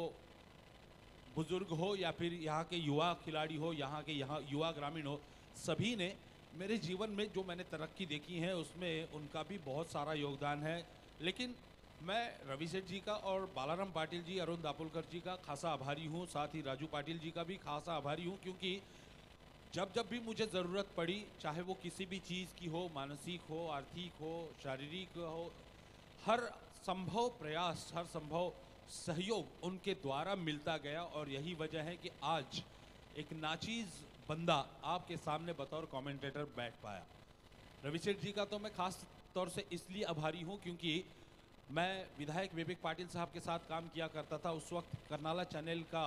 बुजुर्ग हो या फिर यहाँ के युवा खिलाड़ी हो, यहाँ के युवा ग्रामीण हो, सभी ने मेरे जीवन में जो मैंने तरक्की देखी है उसमें उनका भी बहुत सारा योगदान है. लेकिन मैं रवि सेठ जी का और बालाराम पाटिल जी, अरुण दापोलकर जी का खासा आभारी हूँ. साथ ही राजू पाटिल जी का भी खासा आभारी हूँ, क्योंकि जब जब भी मुझे ज़रूरत पड़ी, चाहे वो किसी भी चीज़ की हो, मानसिक हो, आर्थिक हो, शारीरिक हो, हर संभव प्रयास, हर संभव सहयोग उनके द्वारा मिलता गया. और यही वजह है कि आज एक नाचीज़ बंदा आपके सामने बतौर कमेंटेटर बैठ पाया. रवि सेठ जी का तो मैं खास तौर से इसलिए आभारी हूँ क्योंकि मैं विधायक विवेक पाटिल साहब के साथ काम किया करता था. उस वक्त करनाला चैनल का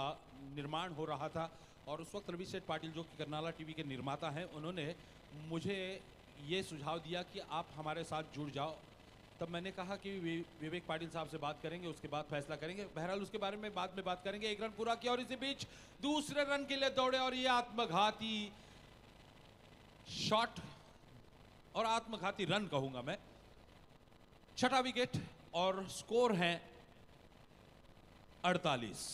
निर्माण हो रहा था और उस वक्त रवि सेठ पाटिल जो कि करनाला टीवी के निर्माता हैं, उन्होंने मुझे ये सुझाव दिया कि आप हमारे साथ जुड़ जाओ. तब मैंने कहा कि विवेक पाटिल साहब से बात करेंगे, उसके बाद फैसला करेंगे. बहरहाल उसके बारे में बाद में बात करेंगे. 1 रन पूरा किया और इसी बीच दूसरे रन के लिए दौड़े और ये आत्मघाती शॉट और आत्मघाती रन कहूंगा मैं. 6ठा विकेट और स्कोर है 48।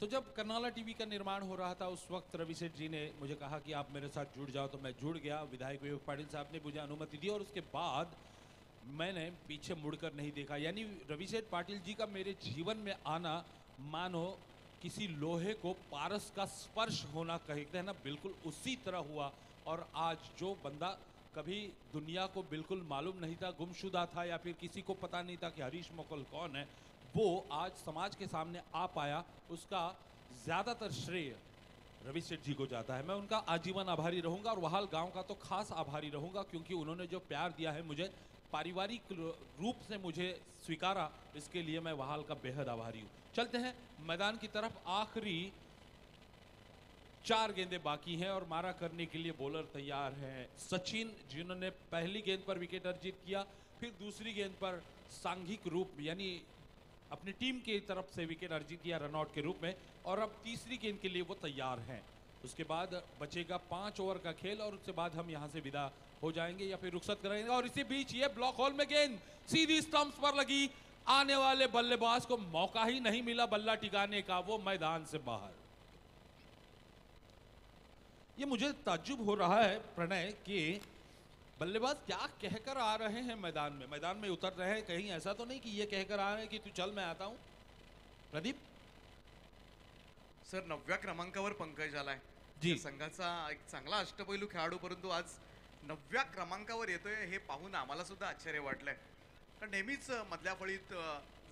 तो जब कर्नाला टीवी का निर्माण हो रहा था उस वक्त रवि सेठ जी ने मुझे कहा कि आप मेरे साथ जुड़ जाओ, तो मैं जुड़ गया। विधायक विवेक पाटिल साहब ने मुझे अनुमति दी और उसके बाद मैंने पीछे मुड़कर नहीं देखा। यानी रवि सेठ पाटिल जी का मेरे जीवन में आना मानो किसी लोहे को पारस का स्पर्श होना कहते हैं ना, बिल्कुल उसी तरह हुआ। और आज जो बंदा कभी दुनिया को बिल्कुल मालूम नहीं था, गुमशुदा था, या फिर किसी को पता नहीं था कि हरीश मोकल कौन है, वो आज समाज के सामने आ पाया, उसका ज़्यादातर श्रेय रवि सेठ जी को जाता है। मैं उनका आजीवन आभारी रहूंगा और वहाल गांव का तो खास आभारी रहूंगा, क्योंकि उन्होंने जो प्यार दिया है मुझे, पारिवारिक रूप से मुझे स्वीकारा, इसके लिए मैं वहाल का बेहद आभारी हूँ। चलते हैं मैदान की तरफ। आखिरी 4 गेंदें बाकी हैं और मारा करने के लिए बॉलर तैयार हैं। सचिन, जिन्होंने पहली गेंद पर विकेट अर्जित किया, फिर दूसरी गेंद पर सांघिक रूप यानी अपनी टीम की तरफ से विकेट अर्जित किया रनआउट के रूप में, और अब तीसरी गेंद के लिए वो तैयार हैं। उसके बाद बचेगा 5 ओवर का खेल और उसके बाद हम यहाँ से विदा हो जाएंगे या फिर रुखसत करेंगे। और इसी बीच ये ब्लॉक होल में गेंद सीधी स्टंप्स पर लगी, आने वाले बल्लेबाज को मौका ही नहीं मिला बल्ला टिकाने का, वो मैदान से बाहर। ये मुझे ताज्जुब हो रहा है प्रणय कि बल्लेबाज क्या कहकर आ रहे हैं मैदान में उतर रहे हैं। कहीं ऐसा तो नहीं कि ये कहकर आ रहे हैं कि तू चल मैं आता हूं। प्रदीप सर, 9व्या क्रमांकावर पंकज आलाय जी. संघाचा एक चांगला अष्टपैलू खेळाडू, परंतु आज 9व्या क्रमांकावर येतोय हे पाहून आम्हाला सुद्धा आश्चर्य वाटलंय. कारण नेहमीच मधल्या फळीत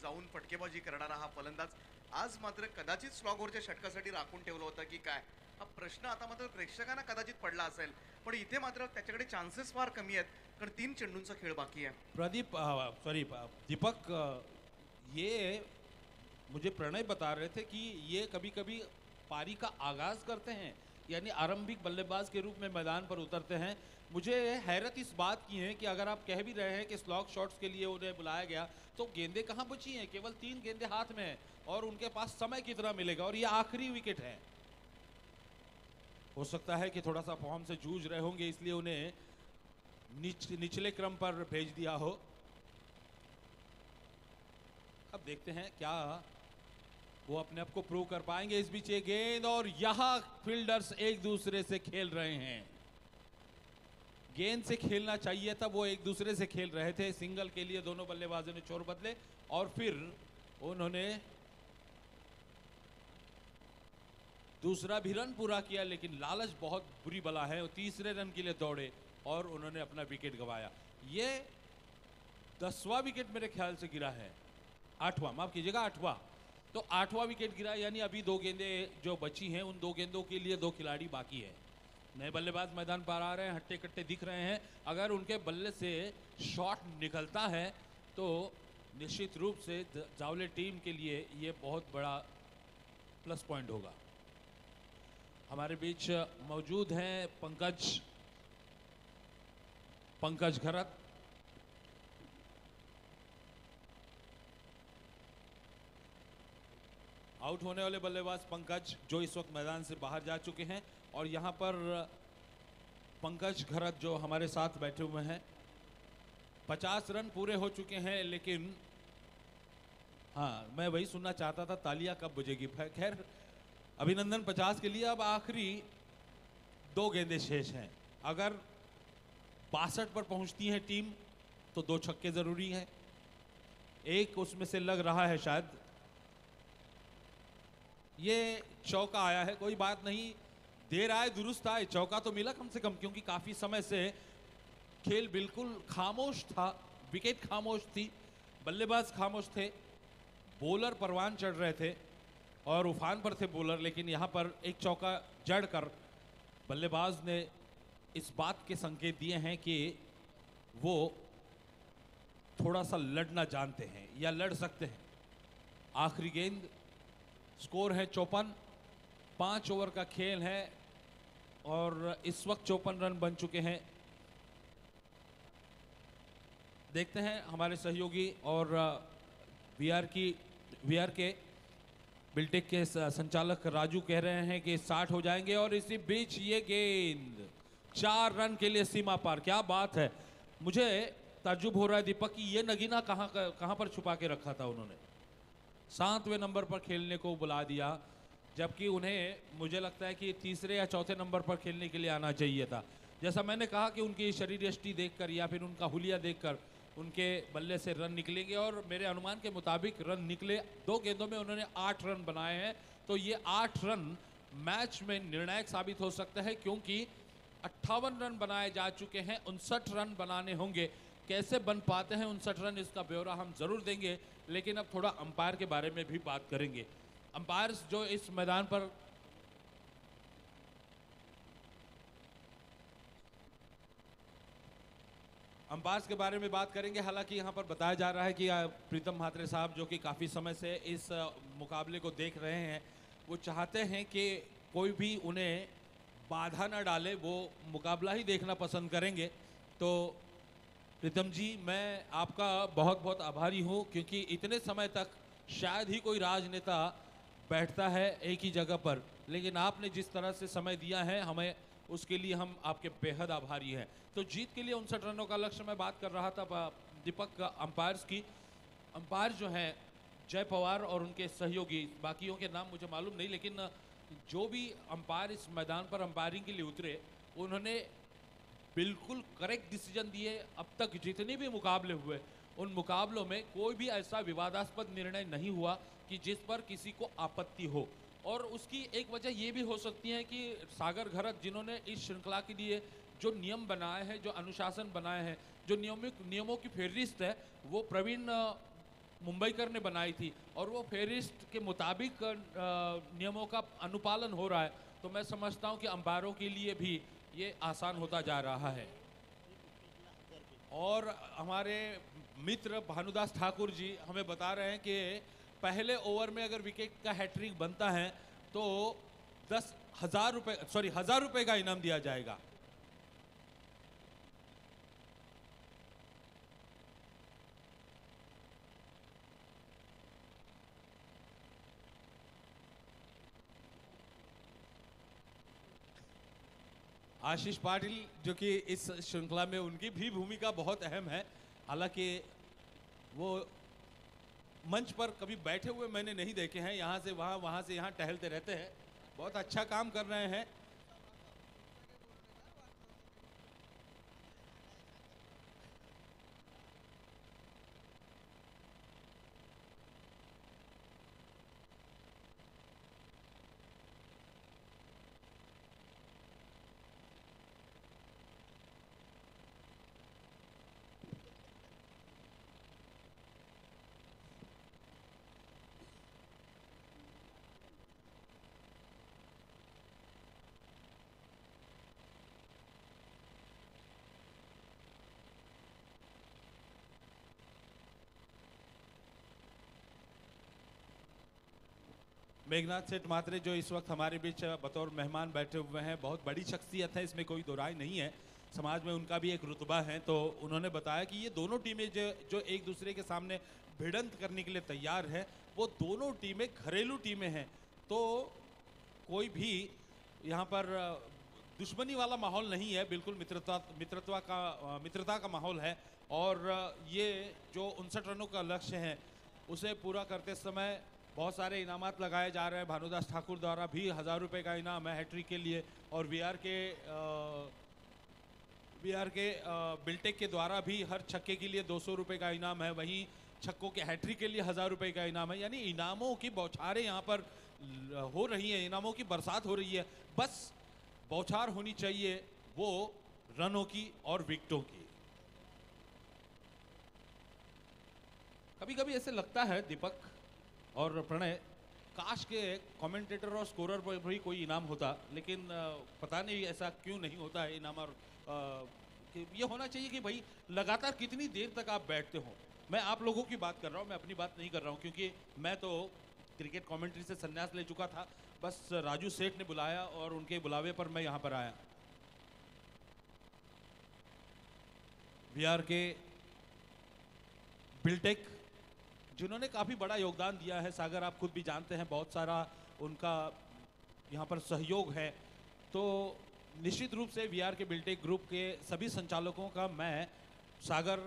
जाऊन फटकेबाजी करणारा हा फलंदाज आज मात्र कदाचित स्लॉगवरच्या षटकासाठी राखून ठेवलं होतं की काय, हा प्रश्न आता मात्र प्रेक्षकांना कदाचित पडला असेल. पण इथे मात्र त्याच्याकडे चान्सेस फार कमी आहेत, कारण 3 चेंडूंचा खेळ बाकी आहे. प्रदीप दीपक, ये मुझे प्रणय बता रहे थे कि ये कभी कभी पारी का आगाज करते हैं, यानी आरंभिक बल्लेबाज के रूप में मैदान पर उतरते हैं। मुझे हैरत इस बात की है कि अगर आप कह भी रहे हैं कि स्लॉग शॉट्स के लिए उन्हें बुलाया गया, तो गेंदें कहाँ बची हैं? केवल 3 गेंदें हाथ में हैं और उनके पास समय कितना मिलेगा, और ये आखिरी विकेट है। हो सकता है कि थोड़ा सा फॉर्म से जूझ रहे होंगे, इसलिए उन्हें निचले क्रम पर भेज दिया हो। अब देखते हैं क्या वो अपने आप को प्रूव कर पाएंगे। इस बीच ये गेंद, और यहां फील्डर्स एक दूसरे से खेल रहे हैं। गेंद से खेलना चाहिए था, वो एक दूसरे से खेल रहे थे। सिंगल के लिए दोनों बल्लेबाजों ने छोर बदले और फिर उन्होंने दूसरा भी रन पूरा किया, लेकिन लालच बहुत बुरी बला है। वो तीसरे रन के लिए दौड़े और उन्होंने अपना विकेट गंवाया। ये 10वां विकेट मेरे ख्याल से गिरा है, 8वां, माफ कीजिएगा 8वां। तो 8वां विकेट गिरा, यानी अभी 2 गेंदें जो बची हैं, उन 2 गेंदों के लिए 2 खिलाड़ी बाकी है। नए बल्लेबाज मैदान पर आ रहे हैं, हट्टे कट्टे दिख रहे हैं। अगर उनके बल्ले से शॉट निकलता है तो निश्चित रूप से जावले टीम के लिए ये बहुत बड़ा प्लस पॉइंट होगा। हमारे बीच मौजूद हैं पंकज घरत, आउट होने वाले बल्लेबाज पंकज, जो इस वक्त मैदान से बाहर जा चुके हैं। और यहाँ पर पंकज घरत जो हमारे साथ बैठे हुए हैं, 50 रन पूरे हो चुके हैं, लेकिन हाँ, मैं वही सुनना चाहता था, तालियां कब बजेगी। खैर, अभिनंदन 50 के लिए। अब आखिरी 2 गेंदें शेष हैं। अगर 62 पर पहुंचती है टीम तो 2 छक्के जरूरी हैं। एक उसमें से लग रहा है शायद, ये चौका आया है, कोई बात नहीं, देर आए दुरुस्त आए, चौका तो मिला कम से कम, क्योंकि काफी समय से खेल बिल्कुल खामोश था, विकेट खामोश थी, बल्लेबाज खामोश थे, बॉलर परवान चढ़ रहे थे और उफान पर थे बॉलर। लेकिन यहाँ पर एक चौका जड़कर बल्लेबाज ने इस बात के संकेत दिए हैं कि वो थोड़ा सा लड़ना जानते हैं या लड़ सकते हैं। आखिरी गेंद, स्कोर है 54, 5 ओवर का खेल है और इस वक्त 54 रन बन चुके हैं। देखते हैं हमारे सहयोगी और वीआर के बिल्टेक के संचालक राजू कह रहे हैं कि 60 हो जाएंगे। और इसी बीच ये गेंद 4 रन के लिए सीमा पार, क्या बात है। मुझे ताज्जुब हो रहा है दीपक कि ये नगीना कहाँ पर छुपा के रखा था उन्होंने। 7वें नंबर पर खेलने को बुला दिया, जबकि उन्हें मुझे लगता है कि तीसरे या चौथे नंबर पर खेलने के लिए आना चाहिए था। जैसा मैंने कहा कि उनकी शरीर यष्टि देखकर या फिर उनका हुलिया देखकर उनके बल्ले से रन निकलेंगे, और मेरे अनुमान के मुताबिक रन निकले। 2 गेंदों में उन्होंने 8 रन बनाए हैं, तो ये 8 रन मैच में निर्णायक साबित हो सकता है, क्योंकि 58 रन बनाए जा चुके हैं, 59 रन बनाने होंगे। कैसे बन पाते हैं 59 रन, इसका ब्यौरा हम जरूर देंगे, लेकिन अब थोड़ा अंपायर के बारे में भी बात करेंगे। अंपायर्स जो इस मैदान पर अंपायर्स के बारे में बात करेंगे। हालांकि यहाँ पर बताया जा रहा है कि प्रीतम म्हात्रे साहब, जो कि काफ़ी समय से इस मुकाबले को देख रहे हैं, वो चाहते हैं कि कोई भी उन्हें बाधा न डाले, वो मुकाबला ही देखना पसंद करेंगे। तो प्रीतम जी, मैं आपका बहुत बहुत आभारी हूँ, क्योंकि इतने समय तक शायद ही कोई राजनेता बैठता है एक ही जगह पर, लेकिन आपने जिस तरह से समय दिया है हमें, उसके लिए हम आपके बेहद आभारी हैं। तो जीत के लिए 59 रनों का लक्ष्य मैं बात कर रहा था दीपक, अंपायर्स की। अंपायर जो हैं जय पवार और उनके सहयोगी, बाकियों के नाम मुझे मालूम नहीं, लेकिन जो भी अंपायर इस मैदान पर अंपायरिंग के लिए उतरे, उन्होंने बिल्कुल करेक्ट डिसीजन दिए। अब तक जितने भी मुकाबले हुए, उन मुकाबलों में कोई भी ऐसा विवादास्पद निर्णय नहीं हुआ कि जिस पर किसी को आपत्ति हो। और उसकी एक वजह ये भी हो सकती है कि सागर घरत, जिन्होंने इस श्रृंखला के लिए जो नियम बनाए हैं, जो अनुशासन बनाए हैं, जो नियमों की फेहरिस्त है, वो प्रवीण मुंबईकर ने बनाई थी, और वो फेहरिस्त के मुताबिक नियमों का अनुपालन हो रहा है। तो मैं समझता हूँ कि अंपायरों के लिए भी ये आसान होता जा रहा है। और हमारे मित्र भानुदास ठाकुर जी हमें बता रहे हैं कि पहले ओवर में अगर विकेट का हैट्रिक बनता है तो 10,000 रुपए का इनाम दिया जाएगा। आशीष पाटिल, जो कि इस श्रृंखला में उनकी भी भूमिका बहुत अहम है, हालांकि वो मंच पर कभी बैठे हुए मैंने नहीं देखे हैं, यहाँ से वहाँ, वहाँ से यहाँ टहलते रहते हैं, बहुत अच्छा काम कर रहे हैं। मेघनाथ सेठ म्हात्रे, जो इस वक्त हमारे बीच बतौर मेहमान बैठे हुए हैं, बहुत बड़ी शख्सियत है, इसमें कोई दो राय नहीं है। समाज में उनका भी एक रुतबा है। तो उन्होंने बताया कि ये दोनों टीमें जो एक दूसरे के सामने भिड़ंत करने के लिए तैयार हैं, वो दोनों टीमें घरेलू टीमें हैं। तो कोई भी यहाँ पर दुश्मनी वाला माहौल नहीं है, बिल्कुल मित्रता का माहौल है। और ये जो 59 रनों का लक्ष्य है, उसे पूरा करते समय बहुत सारे इनामात लगाए जा रहे हैं। भानुदास ठाकुर द्वारा भी 1,000 रुपये का इनाम है हैट्रिक के लिए, और वीआर के बिल्टेक के द्वारा भी हर छक्के के लिए 200 रुपये का इनाम है। वहीं छक्कों के हैट्रिक के लिए 1,000 रुपये का इनाम है। यानी इनामों की बौछारें यहाँ पर हो रही हैं, इनामों की बरसात हो रही है। बस बौछार होनी चाहिए वो रनों की और विकेटों की। कभी कभी ऐसे लगता है दीपक और प्रणय, काश के कमेंटेटर और स्कोरर पर भी कोई इनाम होता, लेकिन पता नहीं ऐसा क्यों नहीं होता है इनाम। और कि ये होना चाहिए कि भाई लगातार कितनी देर तक आप बैठते हो। मैं आप लोगों की बात कर रहा हूँ, मैं अपनी बात नहीं कर रहा हूँ, क्योंकि मैं तो क्रिकेट कमेंट्री से संन्यास ले चुका था। बस राजू सेठ ने बुलाया और उनके बुलावे पर मैं यहाँ पर आया। वीआर के बिल्टेक, जिन्होंने काफ़ी बड़ा योगदान दिया है, सागर आप खुद भी जानते हैं, बहुत सारा उनका यहाँ पर सहयोग है। तो निश्चित रूप से वीआर के बिल्टेक ग्रुप के सभी संचालकों का मैं सागर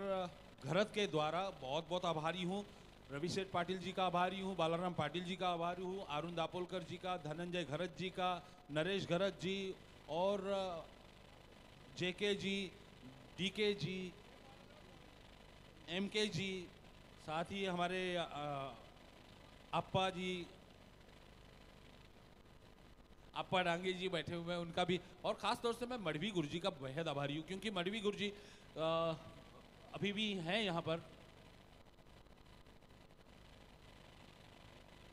घरत के द्वारा बहुत बहुत आभारी हूँ। रवि सेठ पाटिल जी का आभारी हूँ, बालाराम पाटिल जी का आभारी हूँ, अरुण दापोलकर जी का, धनंजय घरत जी का, नरेश घरत जी और जेके जी, डीके जी, एमके जी, साथ ही हमारे अप्पा जी, अप्पा डांगे जी बैठे हुए हैं, उनका भी। और ख़ास तौर से मैं मढ़वी गुरुजी का बेहद आभारी हूँ, क्योंकि मढ़वी गुरुजी अभी भी हैं यहाँ पर।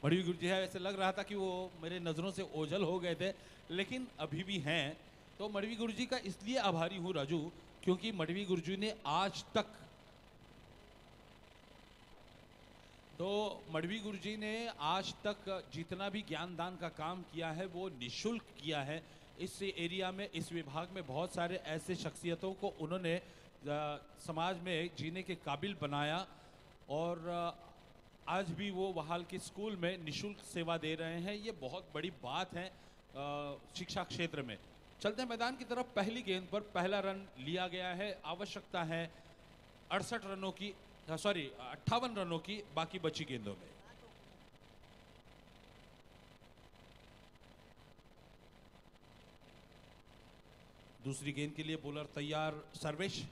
मढ़वी गुरुजी है, ऐसे लग रहा था कि वो मेरे नज़रों से ओझल हो गए थे, लेकिन अभी भी हैं। तो मढ़वी गुरुजी का इसलिए आभारी हूँ राजू, क्योंकि मढ़वी गुरुजी ने आज तक, तो मढ़वी गुरुजी ने आज तक जितना भी ज्ञानदान का काम किया है वो निशुल्क किया है। इस एरिया में, इस विभाग में बहुत सारे ऐसे शख्सियतों को उन्होंने समाज में जीने के काबिल बनाया, और आज भी वो वहाल के स्कूल में निशुल्क सेवा दे रहे हैं। ये बहुत बड़ी बात है शिक्षा क्षेत्र में। चलते हैं मैदान की तरफ। पहली गेंद पर पहला रन लिया गया है। आवश्यकता है 68 रनों की, सॉरी 58 रनों की बाकी बची गेंदों में। दूसरी गेंद के लिए बॉलर तैयार, सर्वेश।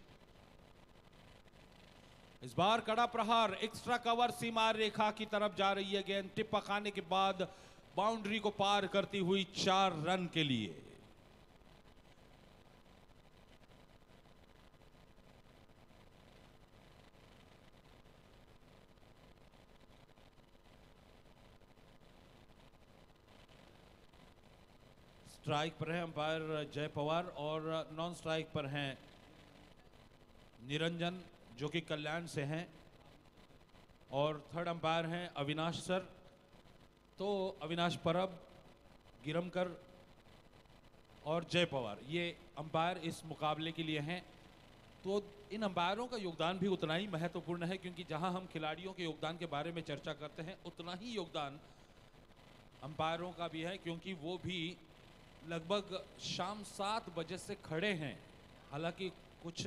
इस बार कड़ा प्रहार, एक्स्ट्रा कवर, सीमा रेखा की तरफ जा रही है गेंद। टिप्पा खाने के बाद बाउंड्री को पार करती हुई 4 रन के लिए। स्ट्राइक पर है अंपायर जय पवार और नॉन स्ट्राइक पर हैं निरंजन, जो कि कल्याण से हैं, और थर्ड अंपायर हैं अविनाश सर। तो अविनाश परब, गिरमकर और जय पवार, ये अंपायर इस मुकाबले के लिए हैं। तो इन अंपायरों का योगदान भी उतना ही महत्वपूर्ण है, क्योंकि जहां हम खिलाड़ियों के योगदान के बारे में चर्चा करते हैं, उतना ही योगदान अंपायरों का भी है, क्योंकि वो भी लगभग शाम 7 बजे से खड़े हैं। हालांकि कुछ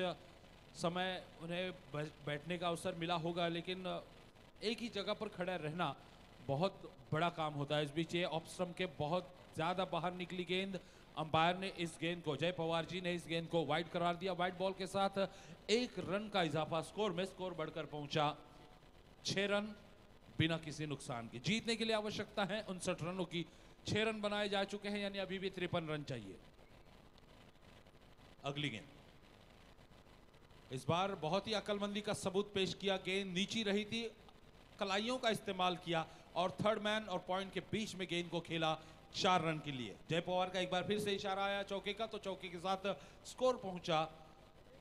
समय उन्हें बैठने का अवसर मिला होगा, लेकिन एक ही जगह पर खड़ा रहना बहुत बड़ा काम होता है। इस बीच ये ऑफ स्टंप के बहुत ज़्यादा बाहर निकली गेंद। अंपायर ने इस गेंद को, जय पवार जी ने इस गेंद को वाइड करार दिया। वाइड बॉल के साथ 1 रन का इजाफा स्कोर में, स्कोर बढ़कर पहुंचा 6 रन बिना किसी नुकसान के। जीतने के लिए आवश्यकता है 59 रनों की। 6 रन बनाए जा चुके हैं, यानी अभी भी 53 रन चाहिए। अगली गेंद इस बार बहुत ही अक्लमंदी का सबूत पेश किया। गेंद नीची रही थी, कलाइयों का इस्तेमाल किया और थर्ड मैन और पॉइंट के बीच में गेंद को खेला 4 रन के लिए। जय पवार का एक बार फिर से इशारा आया चौके का, तो चौके के साथ स्कोर पहुंचा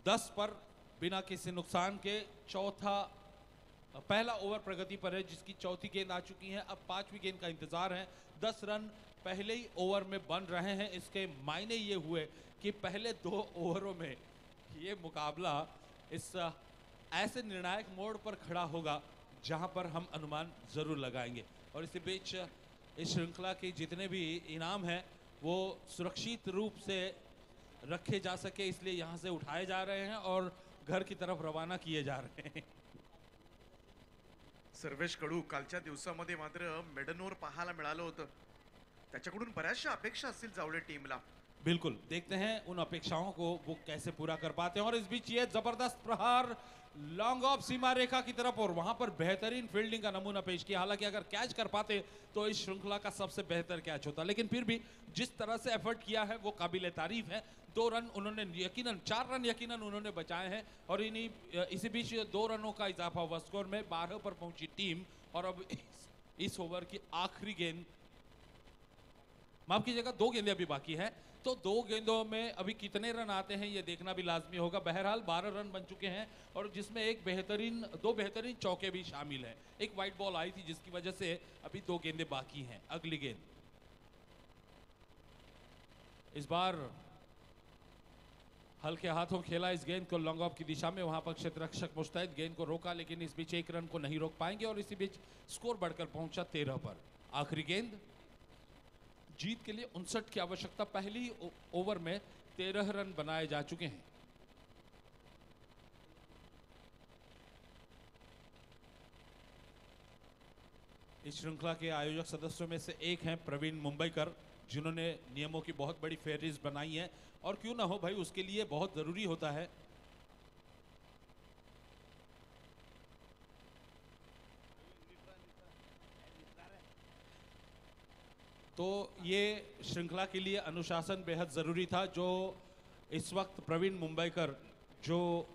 10 पर बिना किसी नुकसान के। पहला ओवर प्रगति पर है, जिसकी चौथी गेंद आ चुकी है। अब 5वीं गेंद का इंतजार है। 10 रन पहले ही ओवर में बन रहे हैं। इसके मायने ये हुए कि पहले 2 ओवरों में ये मुकाबला इस ऐसे निर्णायक मोड़ पर खड़ा होगा जहां पर हम अनुमान जरूर लगाएंगे। और इसी बीच इस श्रृंखला के जितने भी इनाम हैं वो सुरक्षित रूप से रखे जा सके, इसलिए यहां से उठाए जा रहे हैं और घर की तरफ रवाना किए जा रहे हैं। सर्वेश कडू, कालच्या दिवसामध्ये मात्र मेडनोर पाहायला मिळालं होतं। त्याच्याकडून बऱ्याचशा अपेक्षा असतील जावळे टीमला। बिल्कुल, देखते हैं उन अपेक्षाओं को वो कैसे पूरा कर पाते हैं। और इस बीच ये जबरदस्त प्रहार लॉन्ग ऑफ सीमा रेखा की तरफ, और वहां पर बेहतरीन फील्डिंग का नमूना पेश किया। हालांकि अगर कैच कर पाते तो इस श्रृंखला का सबसे बेहतर कैच होता, लेकिन फिर भी जिस तरह से एफर्ट किया है वो काबिले तारीफ है। 2 रन उन्होंने यकीनन, 4 रन यकीनन उन्होंने बचाए हैं। और इसी बीच 2 रनों का इजाफा हुआ स्कोर में। 12 पर पहुंची टीम। और अब इस ओवर की आखिरी गेंद, माफ कीजिएगा 2 गेंदें अभी बाकी है, तो 2 गेंदों में अभी कितने रन आते हैं ये देखना भी लाजमी होगा। बहरहाल 12 रन बन चुके हैं, और जिसमें 2 बेहतरीन चौके भी शामिल हैं। एक वाइड बॉल आई थी जिसकी वजह से अभी 2 गेंदें बाकी हैं। अगली गेंद इस बार हल्के हाथों खेला इस गेंद को लॉन्ग ऑफ की दिशा में। वहां पर क्षेत्ररक्षक मुस्तैद गेंद को रोका, लेकिन इस बीच 1 रन को नहीं रोक पाएंगे और इसी बीच स्कोर बढ़कर पहुंचा 13 पर। आखिरी गेंद, जीत के लिए 59 की आवश्यकता। पहली ओवर में 13 रन बनाए जा चुके हैं। इस श्रृंखला के आयोजक सदस्यों में से एक हैं प्रवीण मुंबईकर, जिन्होंने नियमों की बहुत बड़ी फेहरिस्त बनाई है, और क्यों ना हो भाई, उसके लिए बहुत ज़रूरी होता है। तो ये श्रृंखला के लिए अनुशासन बेहद ज़रूरी था, जो इस वक्त प्रवीण मुंबईकर, जो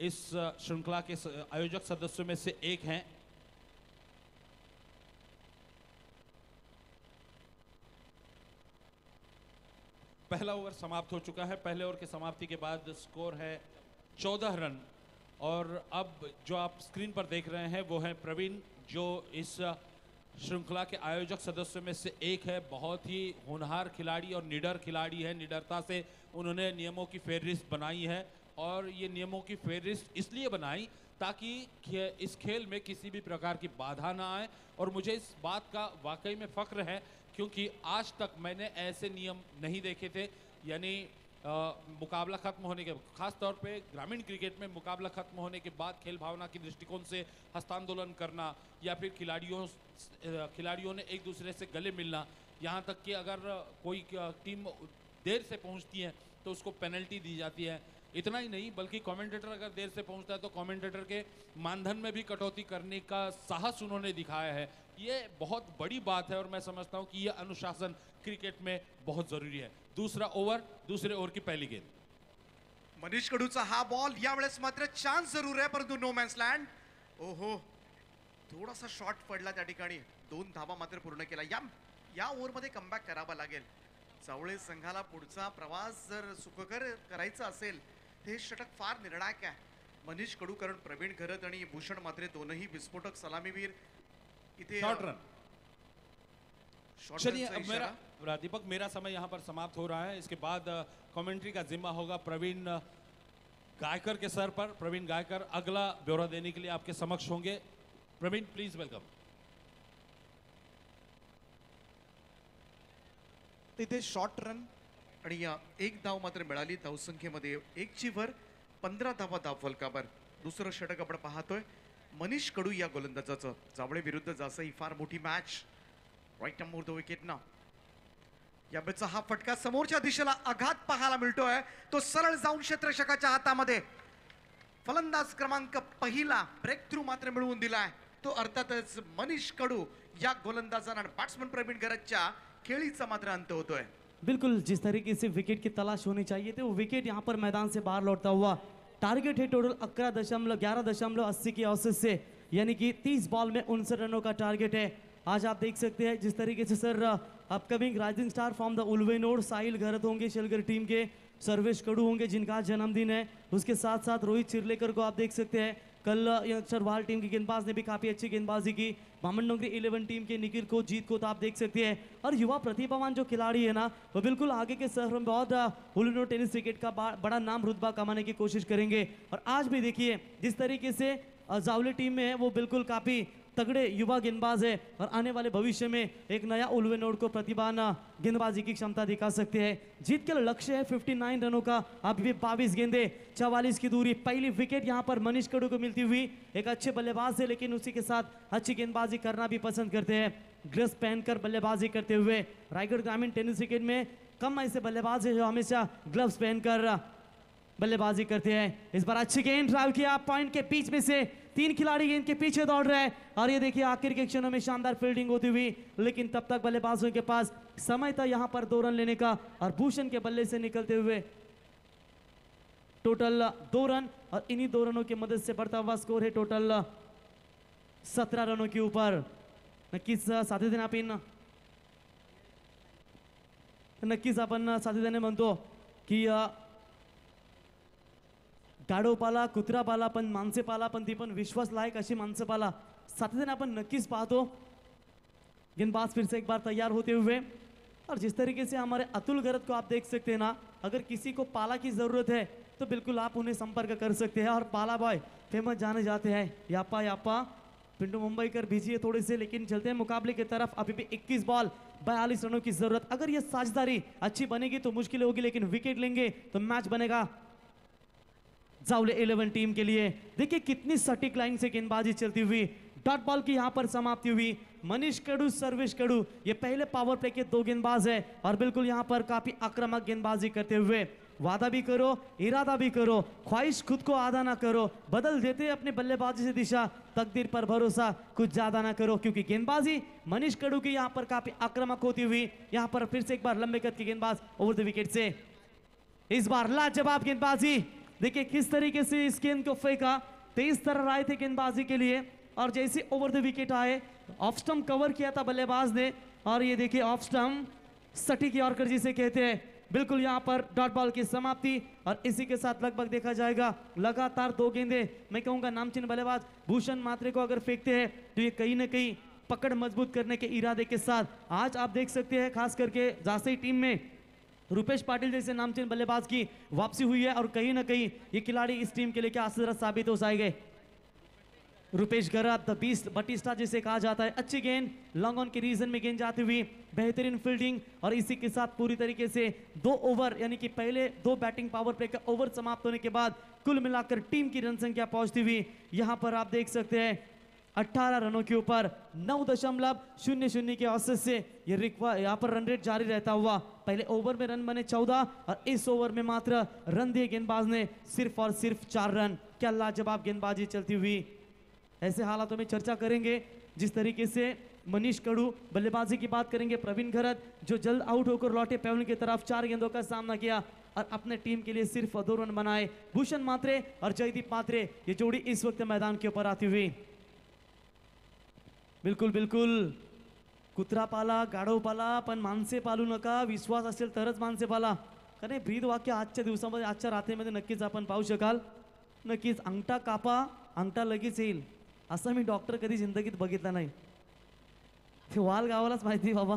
इस श्रृंखला के आयोजक सदस्यों में से एक हैं। पहला ओवर समाप्त हो चुका है। पहले ओवर की समाप्ति के बाद स्कोर है 14 रन, और अब जो आप स्क्रीन पर देख रहे हैं वो है प्रवीण, जो इस श्रृंखला के आयोजक सदस्यों में से एक है। बहुत ही होनहार खिलाड़ी और निडर खिलाड़ी है। निडरता से उन्होंने नियमों की फेहरिस्त बनाई है, और ये नियमों की फेहरिस्त इसलिए बनाई ताकि इस खेल में किसी भी प्रकार की बाधा ना आए। और मुझे इस बात का वाकई में फ़ख्र है, क्योंकि आज तक मैंने ऐसे नियम नहीं देखे थे। यानी मुकाबला खत्म होने के, खास तौर पे ग्रामीण क्रिकेट में मुकाबला खत्म होने के बाद खेल भावना के दृष्टिकोण से हस्तांदोलन करना, या फिर खिलाड़ियों ने एक दूसरे से गले मिलना, यहाँ तक कि अगर कोई टीम देर से पहुँचती है तो उसको पेनल्टी दी जाती है। इतना ही नहीं, बल्कि कमेंटेटर अगर देर से पहुंचता है तो कमेंटेटर के मानधन में भी कटौती करने का साहस उन्होंने दिखाया है। ये बहुत बड़ी बात है, और मैं समझता हूं कि ये अनुशासन क्रिकेट में बहुत जरूरी है। दूसरा ओवर, दूसरे ओवर की पहली गेंद, मनीष कडूचा हा बॉल यावेळेस मात्र चान्स जरूर आहे, परंतु नो मॅन्स लँड. ओहो, थोडासा शॉट पडला त्या ठिकाणी. 2 धावा मात्र पूर्ण केला. या ओव्हरमध्ये कमबॅक करावा लागेल. जावळे संघाला पुढचा प्रवास जर सुखकर करायचा असेल, हे षटक फार निर्णायक आहे. मनीष कडू, कारण प्रवीण घरत आणि भूषण मात्रे दोनही विस्फोटक सलामीवीर इथे शॉर्ट रन. शॉर्ट चलिए, रनचा अब इशारा. दीपक, मेरा समय यहाँ पर समाप्त हो रहा है। इसके बाद कमेंट्री का जिम्मा होगा प्रवीण गायकर के सर पर। प्रवीण गायकर अगला ब्यौरा देने के लिए आपके समक्ष होंगे। Praveen, please welcome. तिथे शॉर्ट रन आणि एक धाव मात्र मिळाली. धावसंख्येमध्ये 1 वर 15 धावा धाव फलकावर. दुसरं षटक आपण पाहतोय मनीष कडू या गोलंदाजाचं. जावळे विरुद्ध जासं ही फार मोठी मॅच. राईट नंबर 2 विकेट ना. या बेचा हा फटका समोरच्या दिशेला आघात पाहायला मिळतोय. तो सरळ जाऊन क्षेत्ररक्षकाच्या हातामध्ये. फलंदाज क्रमांक पहिला ब्रेक थ्रू मात्र मिळवून दिलाय. तो अर्थातच मनीष कडू या गोलंदाजांना आणि बॅट्समन प्रवीण गरजच्या खेळीचा मात्र अंत होतोय. बिल्कुल जिस तरीके से विकेट की तलाश होनी चाहिए थी, वो विकेट यहाँ पर मैदान से बाहर लौटता हुआ. टारगेट है टोटल 11.80 की औसत से, यानी कि 30 बॉल में 59 रनों का टारगेट है. आज आप देख सकते हैं जिस तरीके से sir upcoming rising star from the Ulwe Node Sahil Gharat होंगे, शेलगर टीम के सर्वेश कडू होंगे जिनका जन्मदिन है. उसके साथ साथ रोहित चिरलेकर को आप देख सकते हैं. कल यंगस्टर टीम की गेंदबाज ने भी काफी अच्छी गेंदबाजी की. बामन डोंगरी 11 टीम के निखिल को, जीत को तो आप देख सकते हैं. और युवा प्रतिभावान जो खिलाड़ी है ना, वो बिल्कुल आगे के शहर में बहुत उल्वेनोड टेनिस क्रिकेट का बड़ा नाम रुतबा कमाने की कोशिश करेंगे. और आज भी देखिए जिस तरीके से जावले टीम में है, वो बिल्कुल काफी तगड़े युवा गेंदबाज है, और आने वाले भविष्य में एक नया उल्वेनोड को प्रतिभान गेंदबाजी की क्षमता दिखा सकते हैं. जीत के लक्ष्य है 59 रनों का. अभी 22 गेंदे, 44 की दूरी. पहली विकेट यहाँ पर मनीष कडू को मिलती हुई. एक अच्छे बल्लेबाज है, लेकिन उसी के साथ अच्छी गेंदबाजी करना भी पसंद करते हैं. ग्लव्स पहनकर बल्लेबाजी करते हुए रायगढ़ ग्रामीण टेनिस क्रिकेट में कम ऐसे बल्लेबाज है जो हमेशा ग्लव्स पहनकर बल्लेबाजी करते हैं. इस बार अच्छी गेंद ड्राइव किया पॉइंट के बीच में से. 3 खिलाड़ी गेंद के पीछे दौड़ रहे हैं, और ये देखिए आखिर के क्षणों में शानदार फील्डिंग होती हुई, लेकिन तब तक बल्लेबाजों के पास समय था यहां पर 2 रन लेने का. और भूषण के बल्ले से निकलते हुए टोटल 2 रन, और इन्हीं 2 रनों की मदद से बढ़ता हुआ स्कोर है टोटल 17 रनों के ऊपर. नक्कीच आपण सातत्याने म्हणतो की गाढव पाला, कुत्रा पाला, पण माणसे पाला, पण ती पण विश्वास लायक अशी माणसं पाला. सातत्याने आपण नक्कीच पाहतो. गेंदबाज फिर से एक बार तैयार होते हुए, और जिस तरीके से हमारे अतुल घरत को आप देख सकते हैं ना, अगर किसी को पाला की जरूरत है तो बिल्कुल आप उन्हें संपर्क कर सकते हैं. और पाला बॉय फेमस जाने जाते हैं. यापा यापा पिंटू मुंबईकर बिजी है थोड़े से, लेकिन चलते हैं मुकाबले की तरफ. अभी भी 21 बॉल 42 रनों की जरूरत. अगर ये साझेदारी अच्छी बनेगी तो मुश्किल होगी, लेकिन विकेट लेंगे तो मैच बनेगा जावले 11 टीम के लिए. देखिए कितनी सटीक लाइन से गेंदबाजी चलती हुई. डॉट बॉल की यहाँ पर समाप्ति हुई। मनीष कडू, सर्वेश कडू ये पहले पावर प्ले के 2 गेंदबाज है और बिल्कुल यहाँ पर काफी आक्रामक गेंदबाजी करते हुए वादा भी करो, इरादा भी करो, ख्वाहिश खुद को आधा ना करो, बदल देते अपने बल्लेबाजी से दिशा, तकदीर पर भरोसा कुछ ज्यादा ना करो, क्योंकि गेंदबाजी मनीष कडू की यहाँ पर काफी आक्रामक होती हुई यहाँ पर फिर से एक बार लंबे कद के गेंदबाज ओवर द विकेट से। इस बार लाजवाब गेंदबाजी, देखिए किस तरीके से इस गेंद को फेंका, तेज तरह आए थे गेंदबाजी के लिए और जैसे ओवर द विकेट आए ऑफ स्टंप कवर किया था बल्लेबाज ने और ये देखिए ऑफ स्टंप सटीक यॉर्कर जिसे कहते हैं। बिल्कुल यहाँ पर डॉट बॉल की समाप्ति और इसी के साथ लगभग देखा जाएगा लगातार 2 गेंदे मैं कहूंगा नामचीन बल्लेबाज भूषण मात्रे को अगर फेंकते हैं तो ये कहीं ना कहीं पकड़ मजबूत करने के इरादे के साथ आज आप देख सकते हैं खास करके जासई टीम में रुपेश पाटिल जैसे नामचीन बल्लेबाज की वापसी हुई है और कहीं ना कहीं ये खिलाड़ी इस टीम के लिए क्या असर साबित हो जाएंगे। रुपेश गरत द बीस्ट बटिस्टा जिसे कहा जाता है, अच्छी गेंद लॉन्ग ऑन के रीजन में गेंद जाती हुई, बेहतरीन फील्डिंग और इसी के साथ पूरी तरीके से 2 ओवर यानी कि पहले 2 बैटिंग पावर प्ले का ओवर समाप्त होने के बाद कुल मिलाकर टीम की रन संख्या पहुंचती हुई यहाँ पर आप देख सकते हैं 18 रनों के ऊपर 9.00 के औसत से ये यहाँ पर रन रेट जारी रहता हुआ पहले ओवर में रन बने 14 और इस ओवर में मात्र रन दिए गेंदबाज ने सिर्फ और सिर्फ 4 रन। क्या लाजवाब गेंदबाजी चलती हुई। ऐसे हालातों में चर्चा करेंगे जिस तरीके से मनीष कडू बल्लेबाजी की बात करेंगे, प्रवीण घरत जो जल्द आउट होकर लौटे पेवन की तरफ 4 गेंदों का सामना किया और अपने टीम के लिए सिर्फ 2 रन बनाए। भूषण मात्रे और जयदीप मात्रे ये जोड़ी इस वक्त मैदान के ऊपर आती हुई। बिल्कुल बिल्कुल कुत्रा पाला गाढव पाला पण माणसे पालू नका, विश्वास असेल तरच माणसे पाला, कारण ब्रीद वाक्य आजच्या दिवसामध्ये आजच्या रात्रीमध्ये नक्कीच आपण पाहू शकाल। नक्कीच अंगठा कापा अंगठा लगेच येईल असं मी डॉक्टर कधी जिंदगीत बघितला नाही, ते वाल गावालाच माहिती बाबा।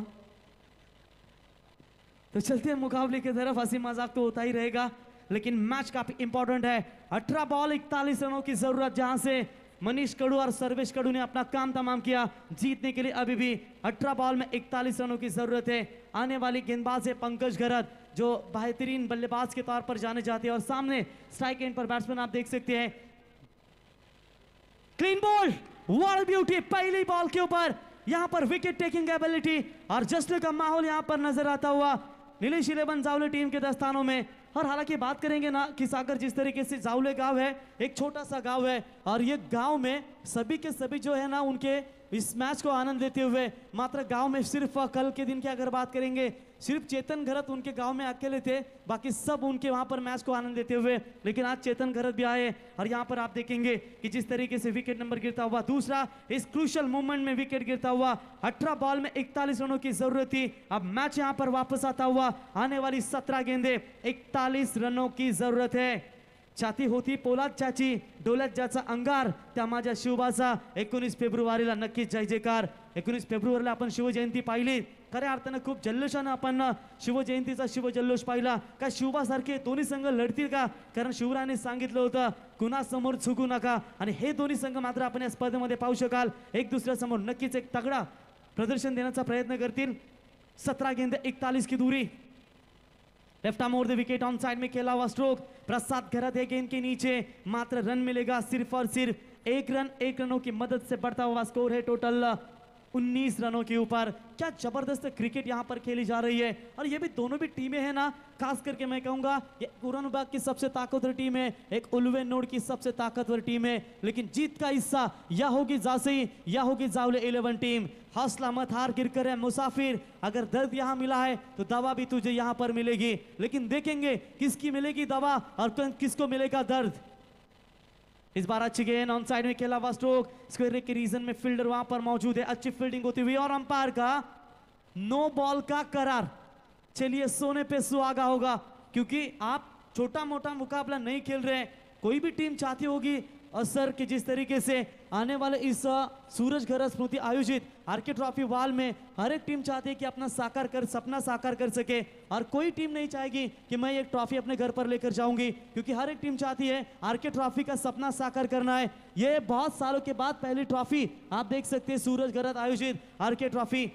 तो चलते हैं मुकाबले की तरफ, हंसी मजाक तो होता ही रहेगा लेकिन मैच काफी इंपॉर्टेंट है। 18 बॉल 41 रनों की जरूरत, जहां से मनीष कडू और सर्वेश कडू ने अपना काम तमाम किया। जीतने के लिए अभी भी 18 बॉल में 41 रनों की जरूरत है। आने वाली गेंदबाज है पंकज घरत जो बेहतरीन बल्लेबाज के तौर पर जाने जाते हैं और सामने स्ट्राइक एंड पर बैट्समैन आप देख सकते हैं। क्लीन बॉल, वॉल ब्यूटी, पहली बॉल के ऊपर यहां पर विकेट टेकिंग एबिलिटी और जश्न का माहौल यहां पर नजर आता हुआ नीलेश 11 जावले टीम के दस्तानों में। और हालांकि बात करेंगे ना कि सागर जिस तरीके से जावले गांव है एक छोटा सा गांव है और ये गांव में सभी के सभी जो है ना उनके इस मैच को आनंद लेते हुए, मात्र गांव में सिर्फ कल के दिन की अगर बात करेंगे सिर्फ चेतन घरत उनके गांव में अकेले थे, बाकी सब उनके वहां पर मैच को आनंद लेते हुए, लेकिन आज चेतन घरत भी आए और यहां पर आप देखेंगे कि जिस तरीके से विकेट नंबर गिरता हुआ, दूसरा इस क्रूशियल मूवमेंट में विकेट गिरता हुआ। 18 बॉल में 41 रनों की जरूरत थी, अब मैच यहां पर वापस आता हुआ। आने वाली 17 गेंदे 41 रनों की जरूरत है। छाती होती पोलाद चाची, डोल्यात ज्याचा अंगार, त्या माझ्या शिवबाचा 19 फेब्रुवारीला नक्कीच जय जयकार। 19 फेब्रुवारीला आपण शिवजयंती पाहिली, खऱ्या अर्थानं खूप जल्लोषानं आपण शिवजयंतीचा शिवजल्लोष पाहिला। का शिवबासारखे दोन्ही संघ लढतील का, कारण शिवरायांनी सांगितलं होतं कुणासमोर झुकू नका आणि हे दोन्ही संघ मात्र आपण या स्पर्धेमध्ये पाहू शकाल। एक दुसऱ्यासमोर नक्कीच एक तगडा प्रदर्शन देण्याचा प्रयत्न करतील। 17 गेंदे 41 की दूरी, left arm over the wicket on side में खेला हुआ स्ट्रोक। प्रसाद घरत है गेंद के नीचे, मात्र रन मिलेगा सिर्फ और सिर्फ 1 रन। 1 रनों की मदद से बढ़ता हुआ स्कोर है टोटल 19 रनों के ऊपर। क्या जबरदस्त क्रिकेट यहाँ पर खेली जा रही है और ये भी दोनों भी टीमें हैं ना, खास करके मैं कहूंगा ये औरंगाबाद की सबसे ताकतवर टीम है, एक उल्वे नोड की सबसे ताकतवर टीम है, लेकिन जीत का हिस्सा या होगी जासई या होगी जावले 11 टीम। हौसला मत हार, गिरकर है मुसाफिर, अगर दर्द यहाँ मिला है तो दवा भी तुझे यहाँ पर मिलेगी, लेकिन देखेंगे किसकी मिलेगी दवा और किसको मिलेगा दर्द। इस बार अच्छी गेंद ऑन साइड में खेला हुआ स्ट्रोक, स्क्वायर के रीजन में फील्डर वहां पर मौजूद है, अच्छी फील्डिंग होती हुई और अंपायर का नो बॉल का करार। चलिए सोने पे सुहागा होगा, क्योंकि आप छोटा मोटा मुकाबला नहीं खेल रहे हैं। कोई भी टीम चाहती होगी असर कि जिस तरीके से आने वाले इस सूरज घरत स्मृति आयोजित आरके ट्रॉफी वाल में हर एक टीम चाहती है कि अपना सपना साकार कर सके, और कोई टीम नहीं चाहेगी कि मैं एक ट्रॉफी अपने घर पर लेकर जाऊंगी, क्योंकि हर एक टीम चाहती है आरके ट्रॉफी का सपना साकार करना है। ये बहुत सालों के बाद पहली ट्रॉफी आप देख सकते हैं सूरज घरत आयोजित आरके ट्रॉफी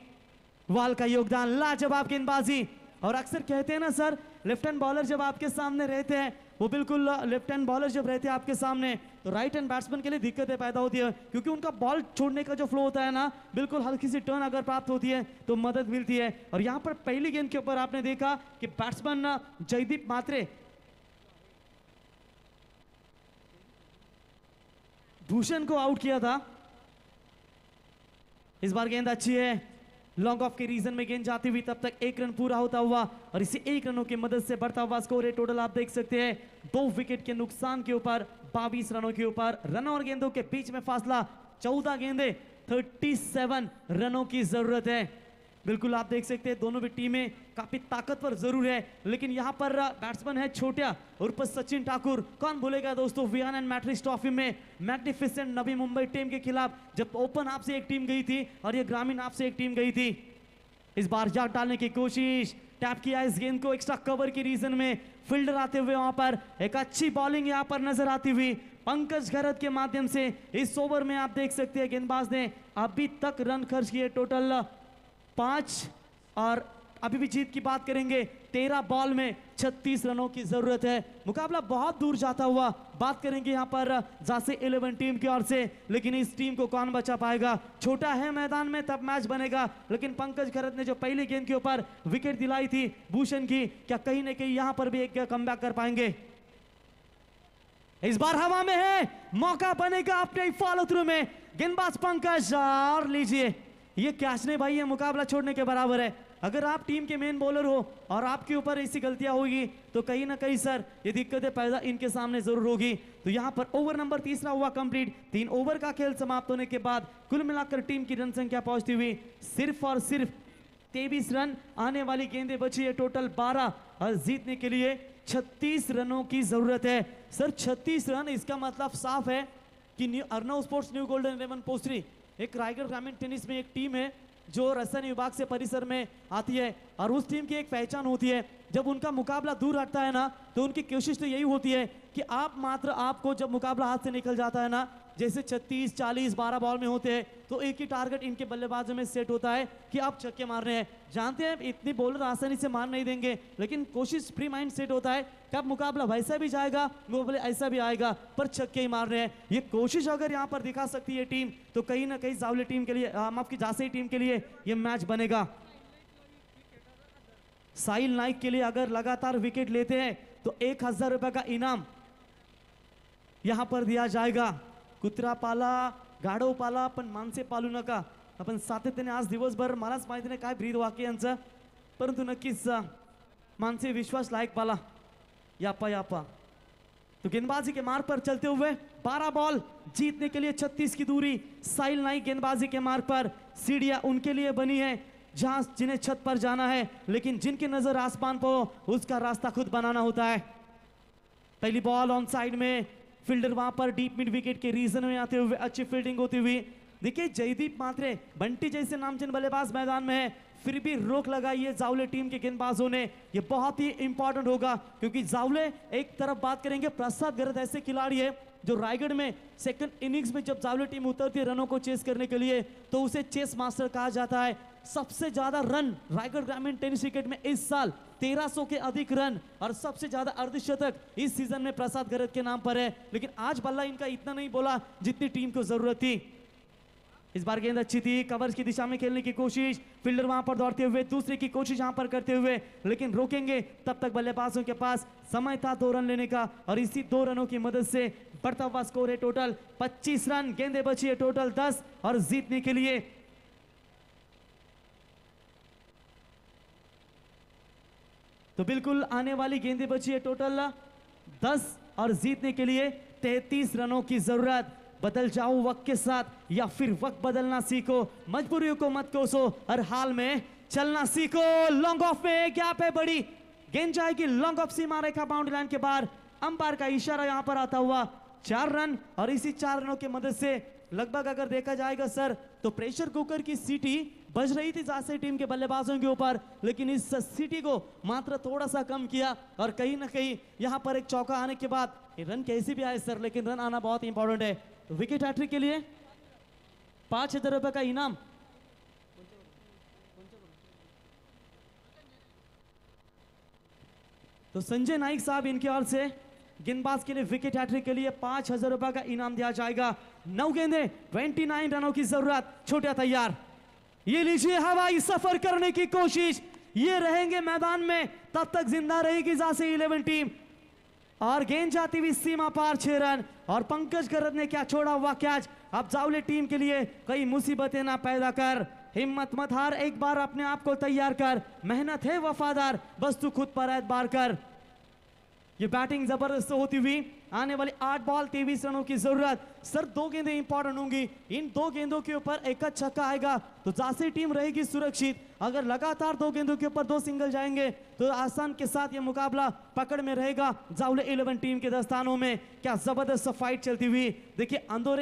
वाल का योगदान। लाजवाब गेंदबाजी और अक्सर कहते हैं ना सर, लेफ्ट हैंड बॉलर जब आपके सामने रहते हैं, वो बिल्कुल लेफ्ट हैंड बॉलर जब रहते हैं आपके सामने, तो राइट हैंड बैट्समैन के लिए दिक्कतें पैदा होती है, क्योंकि उनका बॉल छोड़ने का जो फ्लो होता है ना, बिल्कुल हल्की सी टर्न अगर प्राप्त होती है तो मदद मिलती है। और यहाँ पर पहली गेंद के ऊपर आपने देखा कि बैट्समैन जयदीप मात्रे भूषण को आउट किया था। इस बार गेंद अच्छी है, लॉन्ग ऑफ के रीजन में गेंद जाती हुई, तब तक 1 रन पूरा होता हुआ और इसी 1 रनों की मदद से बढ़ता हुआ स्कोर है। टोटल आप देख सकते हैं 2 विकेट के नुकसान के ऊपर 22 रनों के ऊपर, रन और गेंदों के बीच में फासला 14 गेंदे, 37 रनों की जरूरत है। बिल्कुल आप देख सकते हैं दोनों भी टीमें काफी ताकतवर जरूर है, लेकिन यहाँ पर बैट्समैन है छोटा उर्फ सचिन ठाकुर। कौन भूलेगा दोस्तों, वियान एंड मैट्रिक्स ट्रॉफी में मैग्निफिसेंट नवी मुंबई टीम के खिलाफ जब ओपन हाफ से एक टीम गई थी और ये ग्रामीण हाफ से एक टीम गई थी। इस बार जाग डालने की कोशिश, टैप किया इस गेंद को एक्स्ट्रा कवर के रीजन में, फील्डर आते हुए वहां पर एक अच्छी बॉलिंग यहाँ पर नजर आती हुई पंकज घरत के माध्यम से। इस ओवर में आप देख सकते हैं गेंदबाज ने अभी तक रन खर्च किए टोटल 5, और अभी भी जीत की बात करेंगे 13 बॉल में 36 रनों की जरूरत है। मुकाबला बहुत दूर जाता हुआ बात करेंगे यहाँ पर जासे 11 टीम की ओर से, लेकिन इस टीम को कौन बचा पाएगा। छोटा है मैदान में तब मैच बनेगा, लेकिन पंकज घरत ने जो पहली गेंद के ऊपर विकेट दिलाई थी भूषण की, क्या कहीं ना कहीं यहाँ पर भी एक कमबैक कर पाएंगे। इस बार हवा में है, मौका बनेगा अपने फॉलो थ्रू में, गेंदबाज पंकज और लीजिए, ये कैच नहीं भाई, ये मुकाबला छोड़ने के बराबर है। अगर आप टीम के मेन बॉलर हो और आपके ऊपर ऐसी गलतियां होगी तो कहीं ना कहीं सर ये दिक्कतें पैदा इनके सामने जरूर होगी। तो यहां पर ओवर नंबर 3 हुआ कंप्लीट। 3 ओवर का खेल समाप्त होने के बाद कुल मिलाकर टीम की रन संख्या पहुंचती हुई सिर्फ और सिर्फ 23 रन। आने वाली गेंदें बची है टोटल 12 और जीतने के लिए 36 रनों की जरूरत है। सर 36 रन, इसका मतलब साफ है कि अर्नव स्पोर्ट्स न्यू गोल्डन 11 पोस्टरी एक रायगढ़ ग्रामीण टेनिस में एक टीम है जो रसायन विभाग से परिसर में आती है, और उस टीम की एक पहचान होती है, जब उनका मुकाबला दूर हटता है ना तो उनकी कोशिश तो यही होती है कि आपको जब मुकाबला हाथ से निकल जाता है ना, जैसे 36, 40, 12 बॉल में होते हैं, तो एक ही टारगेट इनके बल्लेबाजों में सेट होता है कि आप छक्के मार रहे हैं। जानते हैं इतनी बॉलर आसानी से मार नहीं देंगे, लेकिन कोशिश प्री माइंड सेट होता है कब मुकाबला वैसा भी जाएगा, मुकाबला ऐसा भी आएगा, पर छक्के ही मार रहे हैं। ये कोशिश अगर यहाँ पर दिखा सकती है टीम, तो कहीं ना कहीं जावले टीम के लिए, माफ की जासई टीम के लिए ये मैच बनेगा। साहिल नाइक के लिए अगर लगातार विकेट लेते हैं तो 1000 रुपए का इनाम यहां पर दिया जाएगा। कुत्रा पाला, गाढव पाला, पण माणसे पालू नका. आपण सातत्याने आज दिवसभर मलाच माहिती नाही काय ब्रीद वाक्य यांचं, परंतु नक्कीच मानसे विश्वास लायक पाला. यापा यापा तो गेंदबाजी के मार्ग पर चलते हुए 12 बॉल जीतने के लिए 36 की दूरी। साहिल नाइक गेंदबाजी के मार्ग पर, सीढ़ियां उनके लिए बनी है जहां जिन्हें छत पर जाना है, लेकिन जिनकी नजर आसमान पर हो उसका रास्ता खुद बनाना होता है। पहली बॉल ऑन साइड में, फील्डर वहां पर डीप मिड विकेट के रीजन में आते हुए अच्छी फील्डिंग होती हुई। देखिए जयदीप मात्रे बंटी जैसे नामचीन बल्लेबाज मैदान में है, फिर भी रोक लगाई है जावले टीम के गेंदबाजों ने। ये बहुत ही इंपॉर्टेंट होगा क्योंकि जावले एक तरफ बात करेंगे, प्रसाद गरद ऐसे खिलाड़ी है जो रायगढ़ में सेकंड इनिंग्स में जब जावले टीम उतरती है रनों को चेस करने के लिए तो उसे चेस मास्टर कहा जाता है। सबसे ज्यादा रन रायगढ़ ग्रामीण टेनिस क्रिकेट में इस साल 1300 के अधिक रन और सबसे ज्यादा अर्धशतक इस सीजन में प्रसाद गरद के नाम पर है। लेकिन आज बल्ला इनका इतना नहीं बोला जितनी टीम को जरूरत थी। इस बार गेंद अच्छी थी, कवर्स की दिशा में खेलने की कोशिश, फील्डर वहां पर दौड़ते हुए दूसरे की कोशिश यहां पर करते हुए, लेकिन रोकेंगे तब तक बल्लेबाजों के पास समय था 2 रन लेने का और इसी 2 रनों की मदद से बढ़ता हुआ स्कोर है टोटल 25 रन। गेंदे बची है टोटल 10 और जीतने के लिए तो बिल्कुल आने वाली गेंदे बची है टोटल 10 और जीतने के लिए 33 रनों की जरूरत। बदल जाओ वक्त के साथ या फिर वक्त बदलना सीखो, मजबूरियों को मत कोसो, हर हाल में चलना सीखो। लॉन्ग ऑफ में गैप है बड़ी, गेंद जाएगी लॉन्ग ऑफ सीमा रेखा बाउंड्री लाइन के बाहर। अंपायर का इशारा यहां पर आता हुआ 4 रन और इसी 4 रनों की मदद से लगभग अगर देखा जाएगा सर तो प्रेशर कुकर की सीटी बज रही थी जासे टीम के बल्लेबाजों के ऊपर, लेकिन इस सीटी को मात्र थोड़ा सा कम किया और कहीं ना कहीं यहां पर एक चौका आने के बाद रन कैसे भी आए सर, लेकिन रन आना बहुत इंपॉर्टेंट है। तो विकेट हैट्रिक के लिए 5000 रुपए का इनाम। तो संजय नाइक साहब इनकी ओर से गेंदबाज के लिए विकेट हैट्रिक के लिए 5,000 रुपए का इनाम दिया जाएगा। 9 गेंदे 29 रनों की जरूरत। छोटा तैयार, ये लीजिए हवाई सफर करने की कोशिश, ये रहेंगे मैदान में तब तक जिंदा रहेगी झांसी 11 टीम। और गेंद जाती हुई सीमा पार 6 रन। और पंकज गरत ने क्या छोड़ा हुआ कैच। अब जावले टीम के लिए कई मुसीबतें ना पैदा कर, हिम्मत मत हार, एक बार अपने आप को तैयार कर, मेहनत है वफादार, बस तू खुद पर एतबार कर। ये बैटिंग जबरदस्त होती हुई आने वाली 8 बॉल 23 रनों की जरूरत। सर 2 गेंदें इंपॉर्टेंट होंगी, इन 2 गेंदों के ऊपर एक छक्का आएगा तो झांसी टीम रहेगी सुरक्षित। अगर लगातार 2 गेंदों के ऊपर 2 सिंगल जाएंगे तो आसान के साथ ये मुकाबला पकड़ में रहेगा जावले 11 टीम के दस्तानों में। क्या जबरदस्त फाइट चलती हुई, देखिए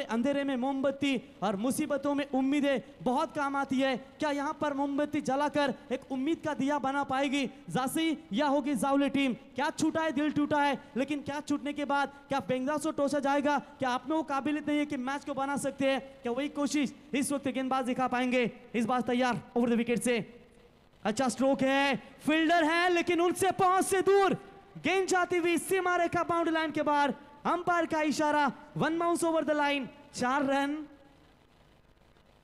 अंधेरे में मोमबत्ती और मुसीबतों में उम्मीदें बहुत काम आती है। क्या यहाँ पर मोमबत्ती जलाकर एक उम्मीद का दिया बना पाएगी झांसी या होगी जावले टीम। क्या छूटा है, दिल टूटा है, लेकिन क्या छूटने के बाद क्या बेंगला से टोसा जाएगा, क्या आप में वो काबिलियत नहीं है कि मैच को बना सकते हैं, क्या वही कोशिश इस वक्त गेंदबाज दिखा पाएंगे। इस बार तैयार ओवर द विकेट से, अच्छा स्ट्रोक है, फील्डर है लेकिन उनसे पहुंच से दूर, गेंद जाती हुई सीमा रेखा बाउंड्री लाइन के बाहर, अंपायर का इशारा, 1 bounce over the line, 4 run.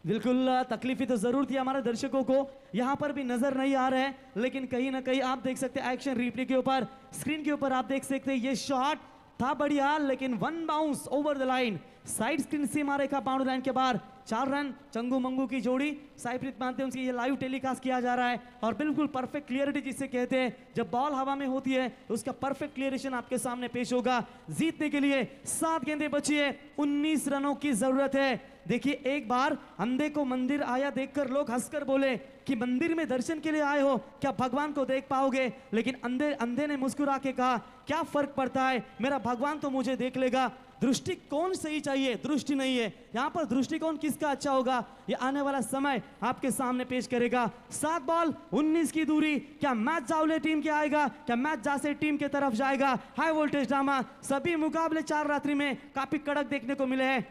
बिल्कुल तकलीफी तो जरूर थी हमारे दर्शकों को, यहां पर भी नजर नहीं आ रहा है, लेकिन कहीं ना कहीं आप देख सकते हैं एक्शन रिप्ले के ऊपर, स्क्रीन के ऊपर आप देख सकते हैं ये शॉट था बढ़िया, लेकिन 1 bounce over the line, side screen Seema Rekha boundary line के बाहर, 4 रन। चंगू मंगू की जोड़ी साइप्रीत माध्यम से ये लाइव टेलीकास्ट किया जा रहा है और बिल्कुल परफेक्ट क्लियरिटी जिसे कहते हैं, जब बॉल हवा में होती है उसका परफेक्ट क्लियरेशन आपके सामने पेश होगा। जीतने के लिए 7 गेंदें बची है, 19 रनों की जरूरत है। देखिए एक बार अंधे को मंदिर आया देखकर लोग हंसकर बोले कि मंदिर में दर्शन के लिए आए हो, क्या भगवान को देख पाओगे, लेकिन अंधे ने मुस्कुरा के कहा क्या फर्क पड़ता है, मेरा भगवान तो मुझे देख लेगा। दृष्टिकोण सही चाहिए, दृष्टि नहीं है यहाँ पर, दृष्टिकोण किसका अच्छा होगा ये आने वाला समय आपके सामने पेश करेगा। 7 बॉल 19 की दूरी, क्या मैच जावले टीम के आएगा, क्या मैच झांसी टीम के तरफ जाएगा। हाई वोल्टेज ड्रामा, सभी मुकाबले 4 रात्रि में काफी कड़क देखने को मिले हैं।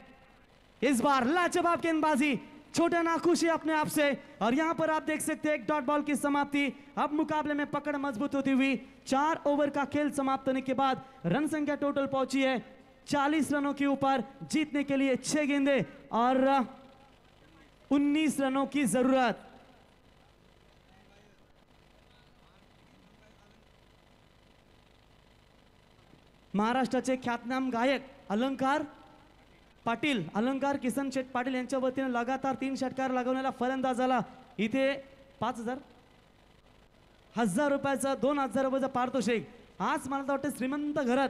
इस बार लाजवाब गेंदबाजी, छोटा नाखुशी अपने आप से, और यहां पर आप देख सकते हैं एक डॉट बॉल की समाप्ति। अब मुकाबले में पकड़ मजबूत होती हुई 4 ओवर का खेल समाप्त होने के बाद रन संख्या टोटल पहुंची है 40 रनों के ऊपर। जीतने के लिए 6 गेंदें और 19 रनों की जरूरत। महाराष्ट्राचे ख्यातनाम गायक अलंकार किसन शेठ पाटील यांच्या वतीने लगातार 3 षटकार लगवण्याला फलंदाजाला इथे 5,000 रुपयाचा 2,000 रुपयाचा पारितोषिक। आज मला वाटतं श्रीमंत घरात,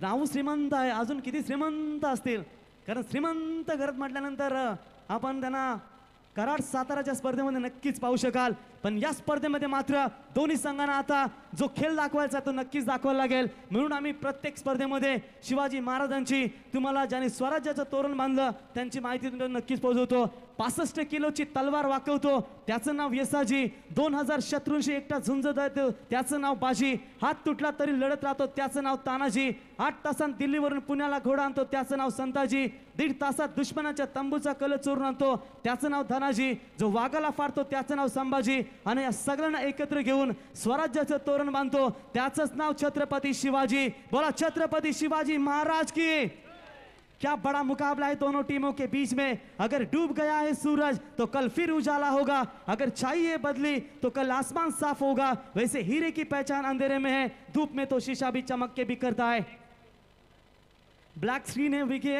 नाव श्रीमंत आहे, अजून किती श्रीमंत असतील, कारण श्रीमंत घरात म्हटल्यानंतर आपण त्यांना कराड साताराच्या स्पर्धेमध्ये नक्कीच पाहू शकाल। पण या स्पर्धेमध्ये मात्र दोन्ही संघांना आता जो खेळ दाखवायचा तो नक्कीच दाखवायला लागेल, म्हणून आम्ही प्रत्येक स्पर्धेमध्ये शिवाजी महाराजांची, तुम्हाला ज्याने स्वराज्याचं तोरण बांधलं त्यांची माहिती तुम्हाला नक्कीच पोहोचवतो। 65 किलोची तलवार वाकवतो त्याचं नाव येसाजी, 2000 शत्रूंशी एकटा झुंज देतो त्याचं नाव बाजी, हात तुटला तरी लढत राहतो त्याचं नाव तानाजी, 8 तासांत दिल्लीवरून पुण्याला घोडा आणतो त्याचं नाव संताजी, 1.5 तासात दुश्मनाच्या तंबूचा कल चोरून आणतो त्याचं नाव धनाजी, जो वाघाला फाडतो त्याचं नाव संभाजी, आणि या सगळ्यांना एकत्र घेऊन स्वराज्याचं तोरण बांधतो त्याचंच नाव छत्रपती शिवाजी। बोला छत्रपती शिवाजी महाराज की। क्या बड़ा मुकाबला है दोनों टीमों के बीच में। अगर डूब गया है सूरज तो कल फिर उजाला होगा, अगर छाई है बदली तो कल आसमान साफ होगा। वैसे हीरे की पहचान अंधेरे में है, धूप में तो शीशा भी चमक के बिखरता है। ब्लैक स्क्रीन है विकी,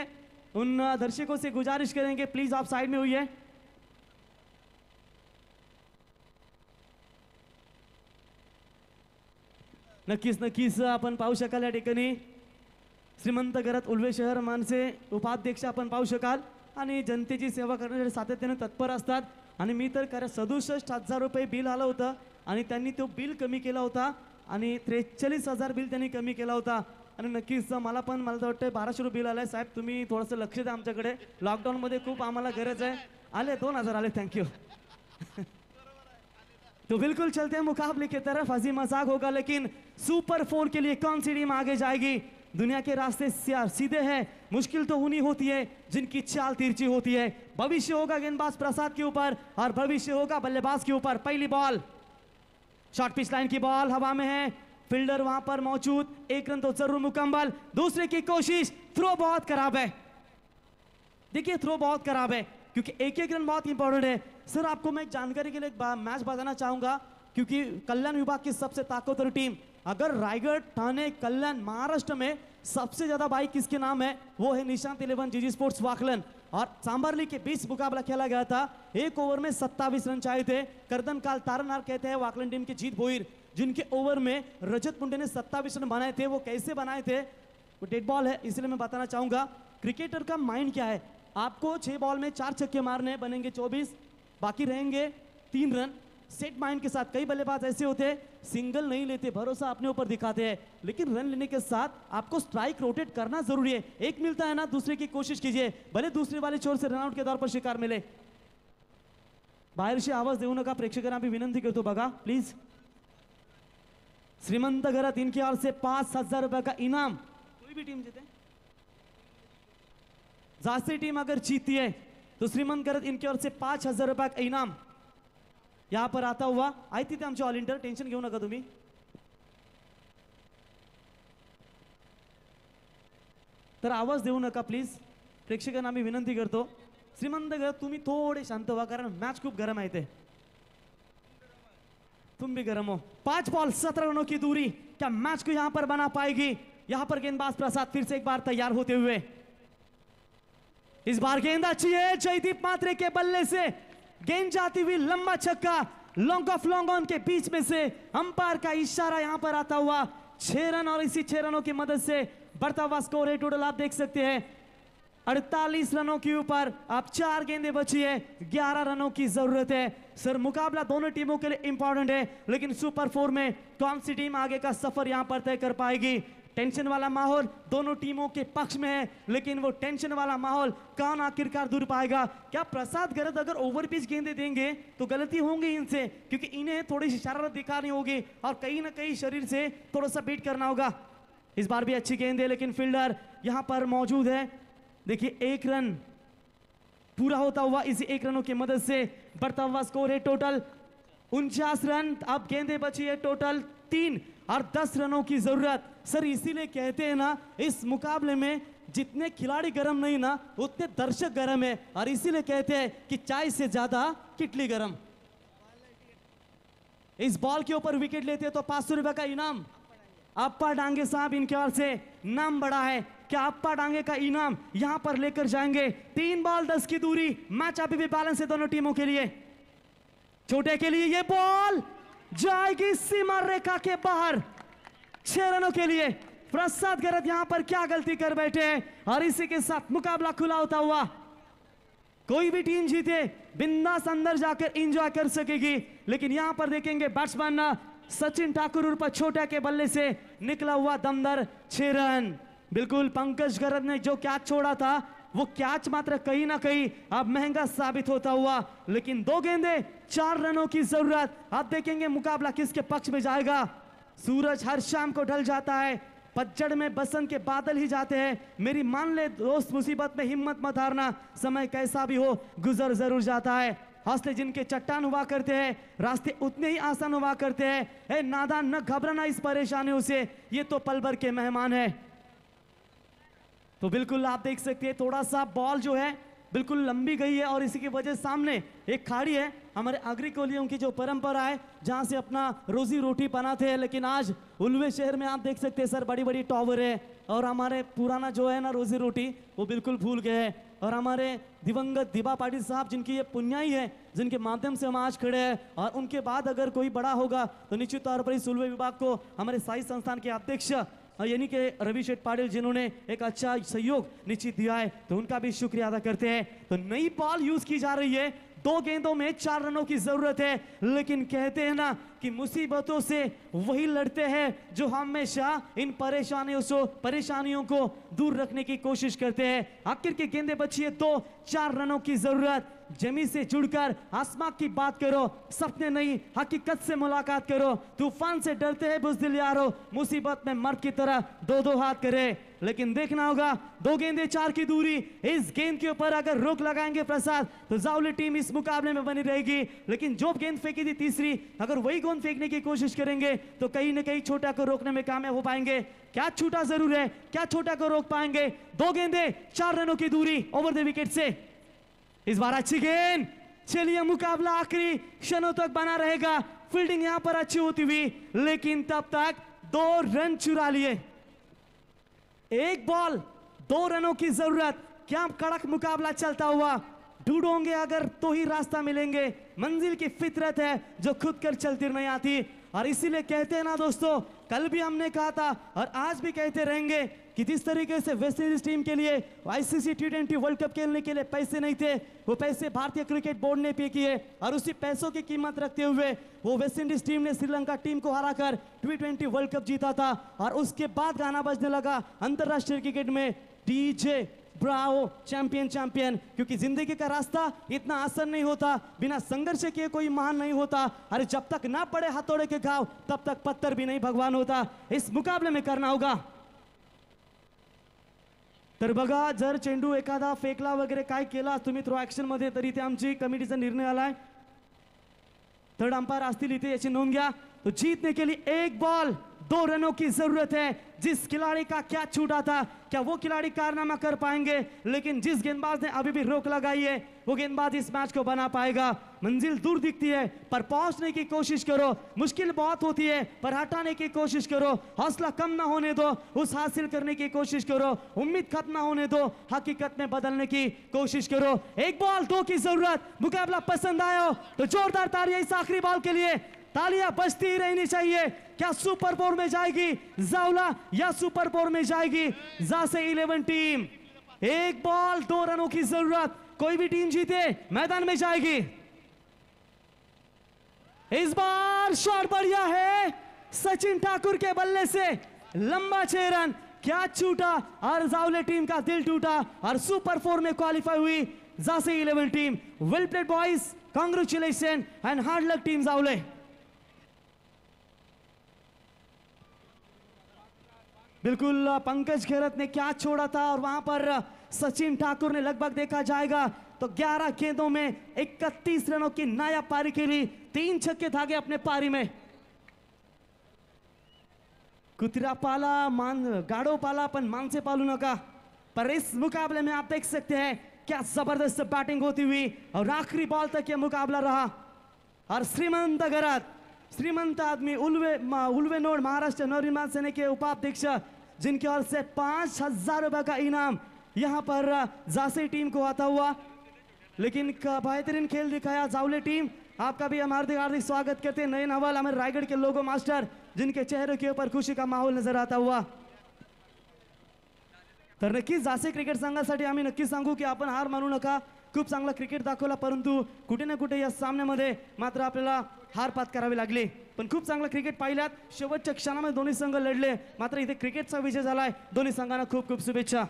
उन दर्शकों से गुजारिश करेंगे प्लीज आप साइड में हुई है। नक्कीच आपण पाहू शकाल या ठिकाणी श्रीमंत घरात उल्वे शहर माणसे उपाध्यक्ष आपण पाहू शकाल आणि जनतेची सेवा करण्यासाठी सातत्याने तत्पर असतात। आणि मी तर 67,000 रुपये बिल आलं होतं आणि त्यांनी तो बिल कमी केला होता आणि 43,000 बिल त्यांनी कमी केला होता। आणि नक्कीच मला वाटतं 1200 रुपये बिल आलंय। साहेब तुम्ही थोडंसं लक्ष द्या आमच्याकडे, लॉकडाऊनमध्ये खूप आम्हाला गरज आहे। आले 2000 आले, थँक्यू। तो बिल्कुल चलते हैं मुकाबले की तरफ, हंसी मजाक होगा लेकिन सुपर 4 के लिए कौन सी टीम आगे जाएगी। दुनिया के रास्ते सीधे हैं, मुश्किल तो उन्हीं होती है जिनकी चाल तिरछी होती है। भविष्य होगा गेंदबाज प्रसाद के ऊपर और भविष्य होगा बल्लेबाज के ऊपर। पहली बॉल, शॉर्ट पिच लाइन की बॉल हवा में है, फील्डर वहां पर मौजूद, एक रन तो जरूर मुकम्मल। दूसरे की कोशिश, थ्रो बहुत खराब है। देखिए थ्रो बहुत खराब है क्योंकि एक एक रन बहुत इंपॉर्टेंट है। सर आपको मैं जानकारी के लिए एक मैच बताना चाहूंगा, क्योंकि कल्याण विभाग की सबसे ताकतवर टीम, अगर रायगढ़, ठाणे, कल्याण, महाराष्ट्र में सबसे ज्यादा बाइक किसके नाम है वो है निशांत 11 जीजी स्पोर्ट्स वाकलन। और सांबरली के बीच मुकाबला खेला गया था, एक ओवर में 27 रन चाहिए थे। करदन काल तारनार कहते हैं वाकलन टीम के जीत भोईर, जिनके ओवर में रजत मुंडे ने 27 रन बनाए थे। वो कैसे बनाए थे, वो डेड बॉल है इसलिए मैं बताना चाहूंगा। क्रिकेटर का माइंड क्या है, आपको 6 बॉल में 4 छक्के मारने, बनेंगे 24, बाकी रहेंगे 3 रन। सेट माइंड के साथ कई बल्लेबाज ऐसे होते हैं सिंगल नहीं लेते, भरोसा अपने ऊपर दिखाते हैं, लेकिन रन लेने के साथ आपको स्ट्राइक रोटेट करना जरूरी है। एक मिलता है ना, दूसरे की कोशिश कीजिए, भले दूसरे वाले छोर से रनआउट के तौर पर शिकार मिले। बाहेरशी आवाज देऊ नका, प्रेक्षकांना मी विनंती करतो बघा प्लीज। श्रीमंत घरात इनके ओर से 5,000 रुपए का इनाम, कोई भी टीम जीते, जास्ती टीम अगर जीतती है तो श्रीमंत घरात इनके ओर से 5,000 रुपए का इनाम यहां पर आता हुआ। आई तिथे आमचे ऑल इंटर, टेन्शन घेऊ नका तुम्ही। तर आवाज देऊ नका प्लीज, प्रेक्षकांना मी विनंती करतो। श्रीमंत घरात तुम्ही थोडे शांत व्हा, कारण मॅच खूप गरम आहे। तुम भी गर्म हो। 5 बॉल 17 रनों की दूरी, क्या मैच को यहां पर बना पाएगी? यहां पर गेंदबाज प्रसाद फिर से एक बार तैयार होते हुए, इस बार गेंद अच्छी है, जयदीप मात्रे के बल्ले से गेंद जाती हुई, लंबा छक्का, लॉन्ग ऑफ लॉन्ग ऑन के बीच में से अंपायर का इशारा यहां पर आता हुआ 6 रन, और इसी 6 रनों की मदद से बढ़ता हुआ स्कोर है। टोटल आप देख सकते हैं 48 रनों के ऊपर अब 4 गेंदें बची है, 11 रनों की जरूरत है। सर मुकाबला दोनों टीमों के लिए इंपॉर्टेंट है, लेकिन सुपर 4 में कौन सी टीम आगे का सफर यहां पर तय कर पाएगी? टेंशन वाला माहौल दोनों टीमों के पक्ष में है, लेकिन वो टेंशन वाला माहौल कौन आखिरकार दूर पाएगा? क्या प्रसाद गरत अगर ओवर पिच गेंदें देंगे तो गलती होंगी इनसे, क्योंकि इन्हें थोड़ी सी शरारत दिखानी होगी और कहीं ना कहीं शरीर से थोड़ा सा बीट करना होगा। इस बार भी अच्छी गेंद है, लेकिन फील्डर यहां पर मौजूद है। देखिए 1 रन पूरा होता हुआ, इसी 1 रनों की मदद से बढ़ता हुआ स्कोर है टोटल 49 रन। अब गेंदें बची है टोटल 3 और 10 रनों की जरूरत। सर इसीलिए कहते हैं ना, इस मुकाबले में जितने खिलाड़ी गर्म नहीं ना, उतने दर्शक गर्म है, और इसीलिए कहते हैं कि चाय से ज्यादा किटली गर्म। इस बॉल के ऊपर विकेट लेते हैं तो 500 रुपए का इनाम अप्पा डांगे साहब इनके ओर से नाम बड़ा है। क्या अप्पा डांगे का इनाम यहां पर लेकर जाएंगे? 3 बॉल 10 की दूरी, मैच अभी भी बैलेंस है दोनों टीमों के लिए। छोटे के लिए ये बॉल जाएगी सीमा रेखा के बाहर, 6 रनों के लिए। प्रसाद गरत यहां पर क्या गलती कर बैठे हैं, और इसी के साथ मुकाबला खुला होता हुआ। कोई भी टीम जीते बिंदास अंदर जाकर एंजॉय कर सकेगी, लेकिन यहां पर देखेंगे बैट्समैन सचिन ठाकुर उर्फ छोटा के बल्ले से निकला हुआ दमदार 6 रन। बिल्कुल पंकज गरत ने जो कैच छोड़ा था, वो कैच मात्र कहीं ना कहीं अब महंगा साबित होता हुआ, लेकिन 2 गेंदें 4 रनों की जरूरत। अब देखेंगे मुकाबला किसके पक्ष में जाएगा। सूरज हर शाम को ढल जाता है, पतझड़ में बसंत के बादल ही जाते हैं। मेरी मान ले दोस्त, मुसीबत में हिम्मत मत हारना, समय कैसा भी हो गुजर जरूर जाता है। हौसले जिनके चट्टान हुआ करते हैं, रास्ते उतने ही आसान हुआ करते हैं। ए नादान, न घबराना इस परेशानियों से, ये तो पल भर के मेहमान है। तो बिल्कुल आप देख सकते हैं थोड़ा सा बॉल जो है बिल्कुल लंबी गई है, और इसी की वजह सामने एक खाड़ी है। हमारे अग्रिकोलियों की जो परंपरा है, जहां से अपना रोजी रोटी बनाते हैं, लेकिन आज उल्वे शहर में आप देख सकते हैं सर बड़ी बड़ी टावर है, और हमारे पुराना जो है ना रोजी रोटी वो बिल्कुल भूल गए हैं। और हमारे दिवंगत दिबा पाटिल साहब, जिनकी ये पुण्याई है, जिनके माध्यम से हम आज खड़े हैं, और उनके बाद अगर कोई बड़ा होगा तो निश्चित तौर पर इस उल्वे विभाग को हमारे साई संस्थान के अध्यक्ष यानी कि रवि शेठ पाटिल, जिन्होंने एक अच्छा सहयोग निश्चित दिया है, तो उनका भी शुक्रिया अदा करते हैं। तो नई बॉल यूज की जा रही है, 2 गेंदों में 4 रनों की जरूरत है, लेकिन कहते हैं ना कि मुसीबतों से वही लड़ते हैं जो हमेशा इन परेशानियों को दूर रखने की कोशिश करते हैं। आखिर की गेंदें बची है 2-4 रनों की जरूरत। जमी से जुड़कर आसमां की बात करो, सपने नहीं हकीकत से मुलाकात करो। तूफान से डरते हैं बुज़दिल यारो, मुसीबत में मर्द की तरह 2-2 हाथ करे। लेकिन देखना होगा 2 गेंदें 4 की दूरी, इस गेंद के ऊपर अगर रोक लगाएंगे प्रसाद, तो जावली टीम इस मुकाबले में बनी रहेगी। लेकिन जो गेंद फेंकी थी तीसरी, अगर वही गेंद फेंकने की कोशिश करेंगे तो कहीं ना कहीं छोटा को रोकने में कामयाब हो पाएंगे। क्या छूटा जरूर है, क्या छोटा को रोक पाएंगे? 2 गेंदें 4 रनों की दूरी ओवर द विकेट से। इस बार अच्छी गेंद, चलिए मुकाबला आखिरी क्षणों तक बना रहेगा। फील्डिंग यहां पर अच्छी होती हुई, लेकिन तब तक 2 रन चुरा लिए। 1 बॉल 2 रनों की जरूरत। क्या कड़क मुकाबला चलता हुआ, ढूंढोगे अगर तो ही रास्ता मिलेंगे। मंजिल की फितरत है जो खुद कर चलती नहीं आती, और इसीलिए कहते हैं ना दोस्तों, कल भी हमने कहा था और आज भी कहते रहेंगे कि जिस तरीके से वेस्ट इंडीज टीम के लिए आईसीसी T20 वर्ल्ड कप खेलने के लिए पैसे नहीं थे, वो पैसे भारतीय क्रिकेट बोर्ड ने पे किए, और उसी पैसों की कीमत रखते हुए वो वेस्ट इंडीज टीम ने श्रीलंका टीम को हराकर T20 वर्ल्ड कप जीता था। और उसके बाद गाना बजने लगा अंतरराष्ट्रीय क्रिकेट में, डीजे ब्रावो चैंपियन चैंपियन। क्योंकि जिंदगी का रास्ता इतना आसान नहीं होता, बिना संघर्ष के कोई महान नहीं होता। अरे जब तक ना पड़े हथौड़े के घाव, तब तक पत्थर भी नहीं भगवान होता। इस मुकाबले में करना होगा। तर बघा, जर चेंडू एखादा फेकला वगैरे काय केला तुम्ही थ्रो ऍक्शन मध्ये, तरी ते आमची कमिटीचा निर्णय आलाय। थर्ड अंपायर असतील इथे, याची नोंद घ्या। तो जीतने के लिए 1 बॉल 2 रनों की जरूरत है। जिस खिलाड़ी का क्या छूटा था, क्या वो खिलाड़ी कारनामा कर पाएंगे? लेकिन जिस गेंदबाज ने अभी भी रोक लगाई है, वो गेंदबाज इस मैच को बना पाएगा। मंजिल दूर दिखती है पर पहुंचने की कोशिश करो, मुश्किल बहुत होती है पर हटाने की कोशिश करो। हौसला कम ना होने दो, उस हासिल करने की कोशिश करो। उम्मीद खत्म ना होने दो, हकीकत में बदलने की कोशिश करो। 1 बॉल 2 की जरूरत। मुकाबला पसंद आया हो तो जोरदार तालियां इस आखिरी बॉल के लिए, तालियां बजती ही रहनी चाहिए। क्या सुपर 4 में जाएगी जावला या सुपर 4 में जाएगी जा से 11 टीम? 1 बॉल 2 रनों की जरूरत, कोई भी टीम जीते मैदान में जाएगी। इस बार शॉट बढ़िया है सचिन ठाकुर के बल्ले से, लंबा 6 रन। क्या छूटा और जावले टीम का दिल टूटा और सुपर 4 में क्वालिफाई हुई जा से 11 team. Well played boys, congratulation and hard luck team जावले। बिल्कुल पंकज खेरत ने क्या छोड़ा था, और वहां पर सचिन ठाकुर ने लगभग देखा जाएगा तो 11 गेंदों में 31 रनों की नायाब पारी खेली। 3 छक्के धागे अपने पारी में। कुतरा पाला गाड़ो पाला पण मानसे पालू नका। पर इस मुकाबले में आप देख सकते हैं क्या जबरदस्त बैटिंग होती हुई, और आखिरी बॉल तक यह मुकाबला रहा। और श्रीमंत घरात श्रीमंत आदमी उल्वेनोड महाराष्ट्र नवनिर्माण सेना के उपाध्यक्ष, जिनकी ओर से 5000 रुपए का इनाम यहां पर जासी टीम को आता हुआ। लेकिन बेहतरीन खेल दिखाया जावले टीम, आपका भी हम हार्दिक हार्दिक स्वागत करते हैं। नयन हवाल हमारे रायगढ़ के लोगो मास्टर, जिनके चेहरे के ऊपर खुशी का माहौल नजर आता हुआ। तर नक्कीच जासे क्रिकेट संघासाठी आम्ही नक्कीच सांगू की आपण हार मानू नका। खूप चांगला क्रिकेट दाखवला, परंतु कुठे ना कुठे या सामन्यामध्ये मात्र आपल्याला हार पत्करावी लागली। पण खूप चांगला क्रिकेट पाहिल्यात। शेवटच्या क्षणामध्ये दोन्ही संघ लढले, मात्र इथे क्रिकेटचा विजय झालाय। दोन्ही संघांना खूप खूप शुभेच्छा।